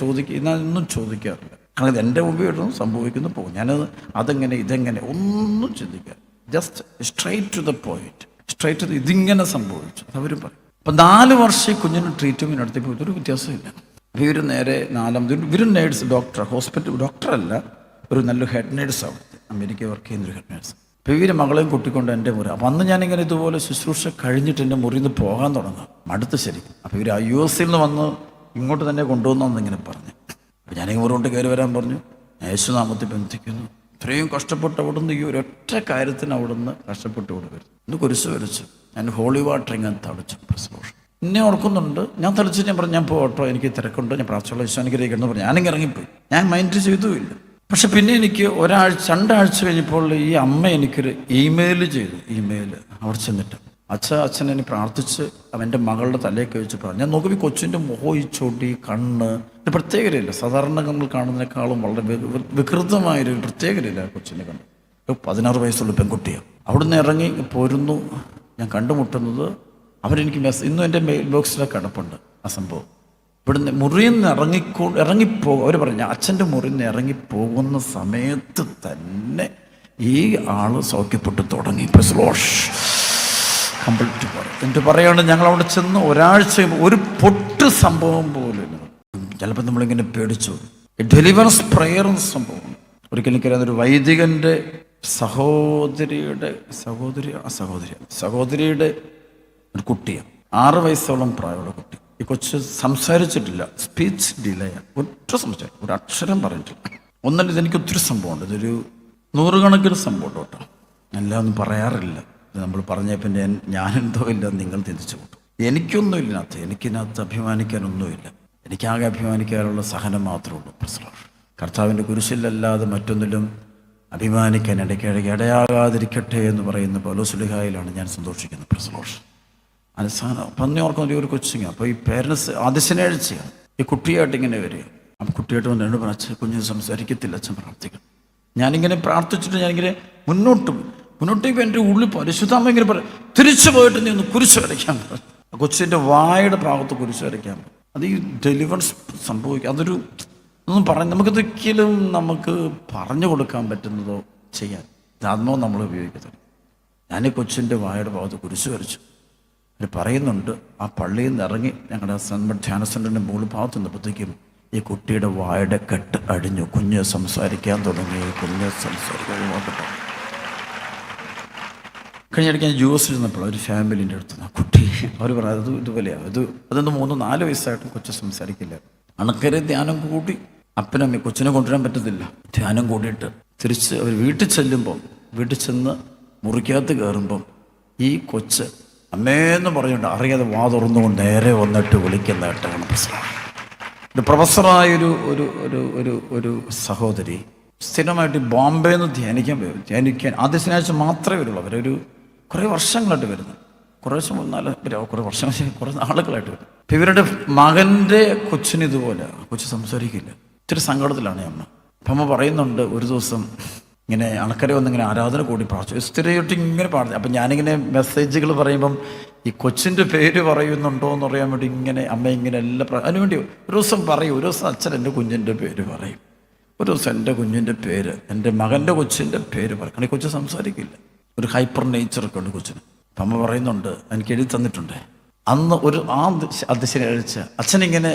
ഇന്നും ചോദിക്കാറില്ല. കാരണം ഇത് എൻ്റെ മുമ്പിൽ സംഭവിക്കുന്നു പോകും. ഞാനത് അതെങ്ങനെ ഇതെങ്ങനെ ഒന്നും ചിന്തിക്കാം. Just straight to the point, straight to ഇതിങ്ങനെ സംഭവിച്ചു അവരും പറയും. അപ്പം 4 വർഷം ഈ കുഞ്ഞിന് ട്രീറ്റ്മെൻറ്റ് നടത്തിയപ്പോൾ ഇതൊരു വ്യത്യാസമില്ല. അപ്പോൾ ഇവർ നേരെ 4ാമത് ഇവരും നേഴ്സ്, ഹോസ്പിറ്റൽ ഡോക്ടറല്ല, ഒരു നല്ല ഹെഡ് നേഴ്സ് അവിടുത്തെ, അമേരിക്ക വർക്ക് ചെയ്യുന്നൊരു ഹെഡ് നേഴ്സ്. അപ്പോൾ ഇവർ മകളെയും കൂട്ടിക്കൊണ്ട് എൻ്റെ മുറി. അപ്പോൾ അന്ന് ഞാനിങ്ങനെ ഇതുപോലെ ശുശ്രൂഷ കഴിഞ്ഞിട്ട് എൻ്റെ മുറിയിൽ നിന്ന് പോകാൻ തുടങ്ങാം, മടുത്ത് ശരി. അപ്പോൾ ഇവർ USA നിന്ന് വന്ന് ഇങ്ങോട്ട് തന്നെ കൊണ്ടുവന്നെന്നിങ്ങനെ പറഞ്ഞു. അപ്പോൾ ഞാനിങ്ങനെ മുറികൊണ്ട് കയറി വരാൻ പറഞ്ഞു. യേശുനാമത്തിൽ ബന്ധിക്കുന്നു. ഇത്രയും കഷ്ടപ്പെട്ട് അവിടുന്ന് ഈ ഒരൊറ്റ കാര്യത്തിന് അവിടുന്ന് കഷ്ടപ്പെട്ട് ഇവിടെ വരും. ഇന്ന് കുരിശ് വരച്ചു, ഞാൻ ഹോളി വാട്ടർ ഇങ്ങനെ തളിച്ചു. പ്രസവോഷം എന്നെ ഓർക്കുന്നുണ്ട്. ഞാൻ തളിച്ചിട്ട് ഞാൻ പറഞ്ഞു, ഞാൻ പോട്ടോ, എനിക്ക് തിരക്കുണ്ട്, ഞാൻ പ്രാർത്ഥിച്ചുള്ള ഈശോ അനുഗ്രഹിക്കണം പറഞ്ഞു. ഞാനിങ്ങനെ ഇറങ്ങിപ്പോയി, ഞാൻ മൈൻഡ് ചെയ്തുമില്ല. പക്ഷെ പിന്നെ എനിക്ക് 2 ആഴ്ച കഴിഞ്ഞപ്പോൾ ഈ അമ്മ എനിക്കൊരു ഇമെയിൽ ചെയ്തു. അവിടെ ചെന്നിട്ട് അച്ഛൻ എന്നെ പ്രാർത്ഥിച്ച് അവൻ്റെ മകളുടെ തലയൊക്കെ വെച്ച് പറഞ്ഞു. ഞാൻ നോക്കുമ്പോൾ ഈ കൊച്ചിൻ്റെ മുഖം, ഈ ചൊടി, കണ്ണ്, ഒരു പ്രത്യേകതയില്ല. സാധാരണ നമ്മൾ കാണുന്നതിനേക്കാളും വളരെ വികൃതമായൊരു പ്രത്യേകതയില്ല ആ കൊച്ചിൻ്റെ കണ്ണ്. 16 വയസ്സുള്ള പെൺകുട്ടിയാണ്. അവിടുന്ന് ഇറങ്ങി പോരുന്നു. ഞാൻ കണ്ടുമുട്ടുന്നത് അവരെനിക്ക് ഇന്നും എൻ്റെ മെയിൽ ബോക്സിലൊക്കെ കിടപ്പുണ്ട് ആ സംഭവം. ഇവിടുന്ന് മുറിയിൽ നിന്ന് അവർ പറഞ്ഞു, അച്ഛൻ്റെ മുറിയിൽ നിന്ന് ഇറങ്ങിപ്പോകുന്ന സമയത്ത് തന്നെ ഈ ആള് സൗഖ്യപ്പെട്ടു തുടങ്ങി. കംപ്ലീറ്റ് പറയും എന്നിട്ട് പറയാണ്, ഞങ്ങളവിടെ ചെന്ന് 1 ആഴ്ച ഒരു പൊട്ട് സംഭവം പോലും. ചിലപ്പോൾ നമ്മളിങ്ങനെ പേടിച്ചു. ഡെലിവറൻസ് പ്രയർ എന്ന സംഭവം ഒരിക്കലും എനിക്കറിയാവുന്ന ഒരു വൈദികൻ്റെ സഹോദരിയുടെ ഒരു കുട്ടിയാണ്, 6 വയസ്സോളം പ്രായമുള്ള കുട്ടി. ഈ കൊച്ച് സംസാരിച്ചിട്ടില്ല, സ്പീച്ച് ഡിലേയാണ്, ഒരു അക്ഷരം പറഞ്ഞിട്ടില്ല. ഒന്നല്ല, ഇതെനിക്ക് ഒത്തിരി സംഭവമുണ്ട്. ഇതൊരു 100 കണക്കിന് സംഭവമുണ്ട് കേട്ടോ. എല്ലാം ഒന്നും പറയാറില്ല. ഇത് നമ്മൾ പറഞ്ഞ പിന്നെ ഞാനെന്തോ ഇല്ല, നിങ്ങൾ തിരിച്ചു കൂട്ടും. എനിക്കൊന്നുമില്ല, എനിക്കിനകത്ത് അഭിമാനിക്കാനൊന്നുമില്ല. എനിക്കാകെ അഭിമാനിക്കാനുള്ള സഹനം മാത്രമേ ഉള്ളൂ. കർത്താവിൻ്റെ കുരിശിലല്ലാതെ മറ്റൊന്നിലും അഭിമാനിക്കാൻ ഇടയാകാതിരിക്കട്ടെ എന്ന് പറയുന്ന പൗലോസ്ലീഹായിലാണ് ഞാൻ സന്തോഷിക്കുന്നത്. അവസാനം പന്നിയോർക്കുന്ന ഒരു കൊച്ചിങ്ങ. അപ്പോൾ ഈ പേരൻസ് ശനിയാഴ്ചയാണ് ഈ കുട്ടിയായിട്ട് ഇങ്ങനെ വരിക. അപ്പം കുട്ടിയായിട്ട് വന്ന് 2 അച്ഛൻ കുഞ്ഞിന് സംസാരിക്കത്തില്ല, അച്ഛൻ പ്രാർത്ഥിക്കണം. ഞാനിങ്ങനെ പ്രാർത്ഥിച്ചിട്ട് ഞാനിങ്ങനെ മുന്നോട്ടേക്ക് എൻ്റെ ഉള്ളിൽ പരിശുദ്ധാമ്മ ഇങ്ങനെ പറയും, തിരിച്ചു പോയിട്ട് നീ ഒന്ന് കുരിശ് വരയ്ക്കാൻ പറഞ്ഞു. കൊച്ചിൻ്റെ വായുടെ ഭാഗത്ത് കുരിശ് വരയ്ക്കാൻ പറഞ്ഞു. അത് ഈ ഡെലിവറൻസ് സംഭവിക്കുക, അതൊരു ഒന്നും നമുക്കിതൊരിക്കലും പറഞ്ഞു കൊടുക്കാൻ പറ്റുന്നതോ ചെയ്യാൻ ആത്മാവ് നമ്മൾ ഉപയോഗിക്കത്തില്ല. ഞാൻ ഈ കൊച്ചിൻ്റെ വായുടെ ഭാഗത്ത് കുരിശ് വരച്ചു. അവർ പറയുന്നുണ്ട്, ആ പള്ളിയിൽ നിന്ന് ഇറങ്ങി ഞങ്ങളുടെ ധ്യാന സെൻ്ററിൻ്റെ മുകളിൽ ഭാഗത്ത് നിന്നപ്പോഴത്തേക്കും ഈ കുട്ടിയുടെ വായുടെ കെട്ട് അടിഞ്ഞു. കുഞ്ഞ് സംസാരിക്കാൻ തുടങ്ങി. കഴിഞ്ഞിടയ്ക്ക് ഞാൻ US ചെന്നപ്പോൾ ഒരു ഫാമിലിൻ്റെ അടുത്ത് ആ കുട്ടി അവർ പറയുന്നത് ഇതുപോലെയാണ്. അതൊന്ന് 3-4 വയസ്സായിട്ടും കൊച്ചു സംസാരിക്കില്ല. അണക്കരെ ധ്യാനം കൂടി അപ്പനമ്മ കൊച്ചിനെ കൊണ്ടുവരാൻ പറ്റത്തില്ല. ധ്യാനം കൂടിയിട്ട് തിരിച്ച് അവർ വീട്ടിൽ ചെന്ന് മുറിക്കകത്ത് കയറുമ്പം ഈ കൊച്ച് അമ്മേന്ന് പറഞ്ഞുകൊണ്ട് അറിയാതെ വാ തുറന്നുകൊണ്ട് നേരെ വന്നിട്ട് വിളിക്കുന്നതായിട്ടാണ് പ്രൊഫസറായൊരു ഒരു ഒരു ഒരു ഒരു സഹോദരി സ്ഥിരമായിട്ട് ബോംബെയിൽ നിന്ന് ധ്യാനിക്കാൻ ആദ്യ ശനിയാഴ്ച മാത്രമേ വരുള്ളൂ. അവരൊരു കുറേ വർഷങ്ങളായിട്ട് വരുന്നു. കുറേ വർഷം കുറേ നാളുകളായിട്ട് വരും. അപ്പം ഇവരുടെ മകൻ്റെ കൊച്ചിന് ഇതുപോലെ, കൊച്ചു സംസാരിക്കില്ല, ഇത്തിരി സങ്കടത്തിലാണ് അമ്മ. അപ്പം അമ്മ പറയുന്നുണ്ട്, ഒരു ദിവസം ഇങ്ങനെ അണക്കര വന്നിങ്ങനെ ആരാധന കൂടി പ്രാർത്ഥിച്ചു, സ്ഥിരമായിട്ട് ഇങ്ങനെ പ്രാർത്ഥിച്ചു. അപ്പം ഞാനിങ്ങനെ മെസ്സേജുകൾ പറയുമ്പം ഈ കൊച്ചിൻ്റെ പേര് പറയുന്നുണ്ടോ എന്ന് അറിയാൻ വേണ്ടി ഇങ്ങനെ അമ്മ ഇങ്ങനെ അതിനുവേണ്ടി ഒരു ദിവസം പറയും, ഒരു ദിവസം അച്ഛൻ എൻ്റെ കുഞ്ഞിൻ്റെ പേര് പറയും, ഒരു ദിവസം എൻ്റെ കുഞ്ഞിൻ്റെ പേര്, എൻ്റെ മകൻ്റെ കൊച്ചിൻ്റെ പേര് പറയും. കാരണം ഈ കൊച്ചു സംസാരിക്കില്ല, ഒരു ഹൈപ്പർ നേച്ചറൊക്കെ ഉണ്ട് കൊച്ചിന്. അപ്പം അമ്മ പറയുന്നുണ്ട്, എനിക്ക് എഴുതി തന്നിട്ടുണ്ട്, അന്ന് ശനിയാഴ്ച അച്ഛനിങ്ങനെ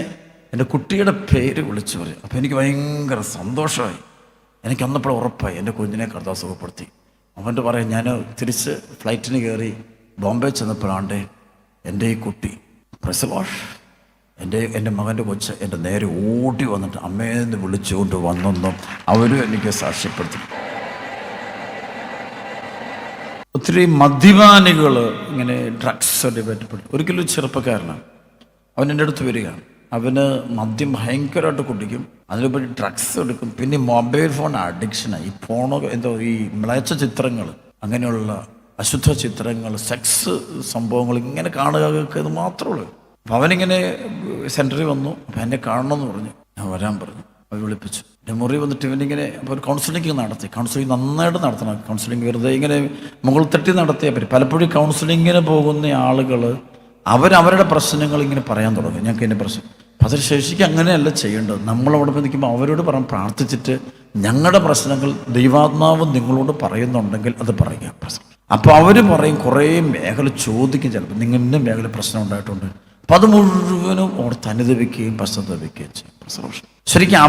എൻ്റെ കുട്ടിയുടെ പേര് വിളിച്ചു പറയും. അപ്പം എനിക്ക് ഭയങ്കര സന്തോഷമായി. എനിക്ക് അന്നപ്പോഴും ഉറപ്പായി എൻ്റെ കുഞ്ഞിനെ കർത്താവ് സുഖപ്പെടുത്തി. അവൻ്റെ പറയാം, ഞാൻ തിരിച്ച് ഫ്ലൈറ്റിന് കയറി ബോംബെ ചെന്നപ്പോഴാണ്ട് എൻ്റെ ഈ കുട്ടി പ്രസവാഷ് എൻ്റെ മകൻ്റെ കൊച്ച് എൻ്റെ നേരെ ഓടി വന്നിട്ട് അമ്മേന്ന് വിളിച്ചുകൊണ്ട് വന്നെന്നും അവരും എനിക്ക് സാക്ഷ്യപ്പെടുത്തി. ഒത്തിരി മദ്യപാനികൾ ഇങ്ങനെ ഡ്രഗ്സ് പറ്റപ്പെട്ടു. ഒരിക്കലും ചെറുപ്പക്കാരനാണ്, അവൻ എൻ്റെ അടുത്ത് വരികയാണ്. അവന് മദ്യം ഭയങ്കരമായിട്ട് കുടിക്കും, അതിലുപരി ഡ്രഗ്സ് എടുക്കും, പിന്നെ മൊബൈൽ ഫോൺ അഡിക്ഷനായി. ഈ ഫോണോ ഈ മ്ലേച്ഛ ചിത്രങ്ങൾ, അങ്ങനെയുള്ള അശുദ്ധ ചിത്രങ്ങൾ, സെക്സ് സംഭവങ്ങൾ ഇങ്ങനെ കാണുക ഇത് മാത്രമേ ഉള്ളൂ. അപ്പം അവനിങ്ങനെ സെൻറ്ററിൽ വന്നു. അപ്പം എന്നെ കാണണമെന്ന് പറഞ്ഞു. ഞാൻ വരാൻ പറഞ്ഞു. അവർ വിളിപ്പിച്ചു. എൻ്റെ മുറി വന്നിട്ട് ഇവനിങ്ങനെ അപ്പോൾ ഒരു കൗൺസിലിംഗ് നടത്തി. കൗൺസിലിംഗ് നന്നായിട്ട് നടത്തണം. കൗൺസിലിംഗ് വെറുതെ ഇങ്ങനെ മുകൾ തട്ടി നടത്തിയാൽ പറ്റും. പലപ്പോഴും കൗൺസിലിങ്ങിന് പോകുന്ന ആളുകൾ അവരവരുടെ പ്രശ്നങ്ങൾ ഇങ്ങനെ പറയാൻ തുടങ്ങും, ഞങ്ങൾക്ക് എൻ്റെ പ്രശ്നം. അപ്പം അതൊരു ശേഷിക്ക് അങ്ങനെയല്ല ചെയ്യേണ്ടത്. നമ്മളവിടെ നിൽക്കുമ്പോൾ അവരോട് പ്രാർത്ഥിച്ചിട്ട് ഞങ്ങളുടെ പ്രശ്നങ്ങൾ ദൈവാത്മാവ് നിങ്ങളോട് പറയുന്നുണ്ടെങ്കിൽ അത് പറയുക പ്രശ്നം. അപ്പോൾ അവർ പറയും, കുറേ മേഖല ചോദിക്കും, ചിലപ്പോൾ നിങ്ങൾ ഇന്ന മേഖല പ്രശ്നം ഉണ്ടായിട്ടുണ്ട്. അപ്പം അത് മുഴുവനും അവർ തനിതപിക്കുകയും പശ്ചാത്തപിക്കുകയും ചെയ്യും. ശരിക്കും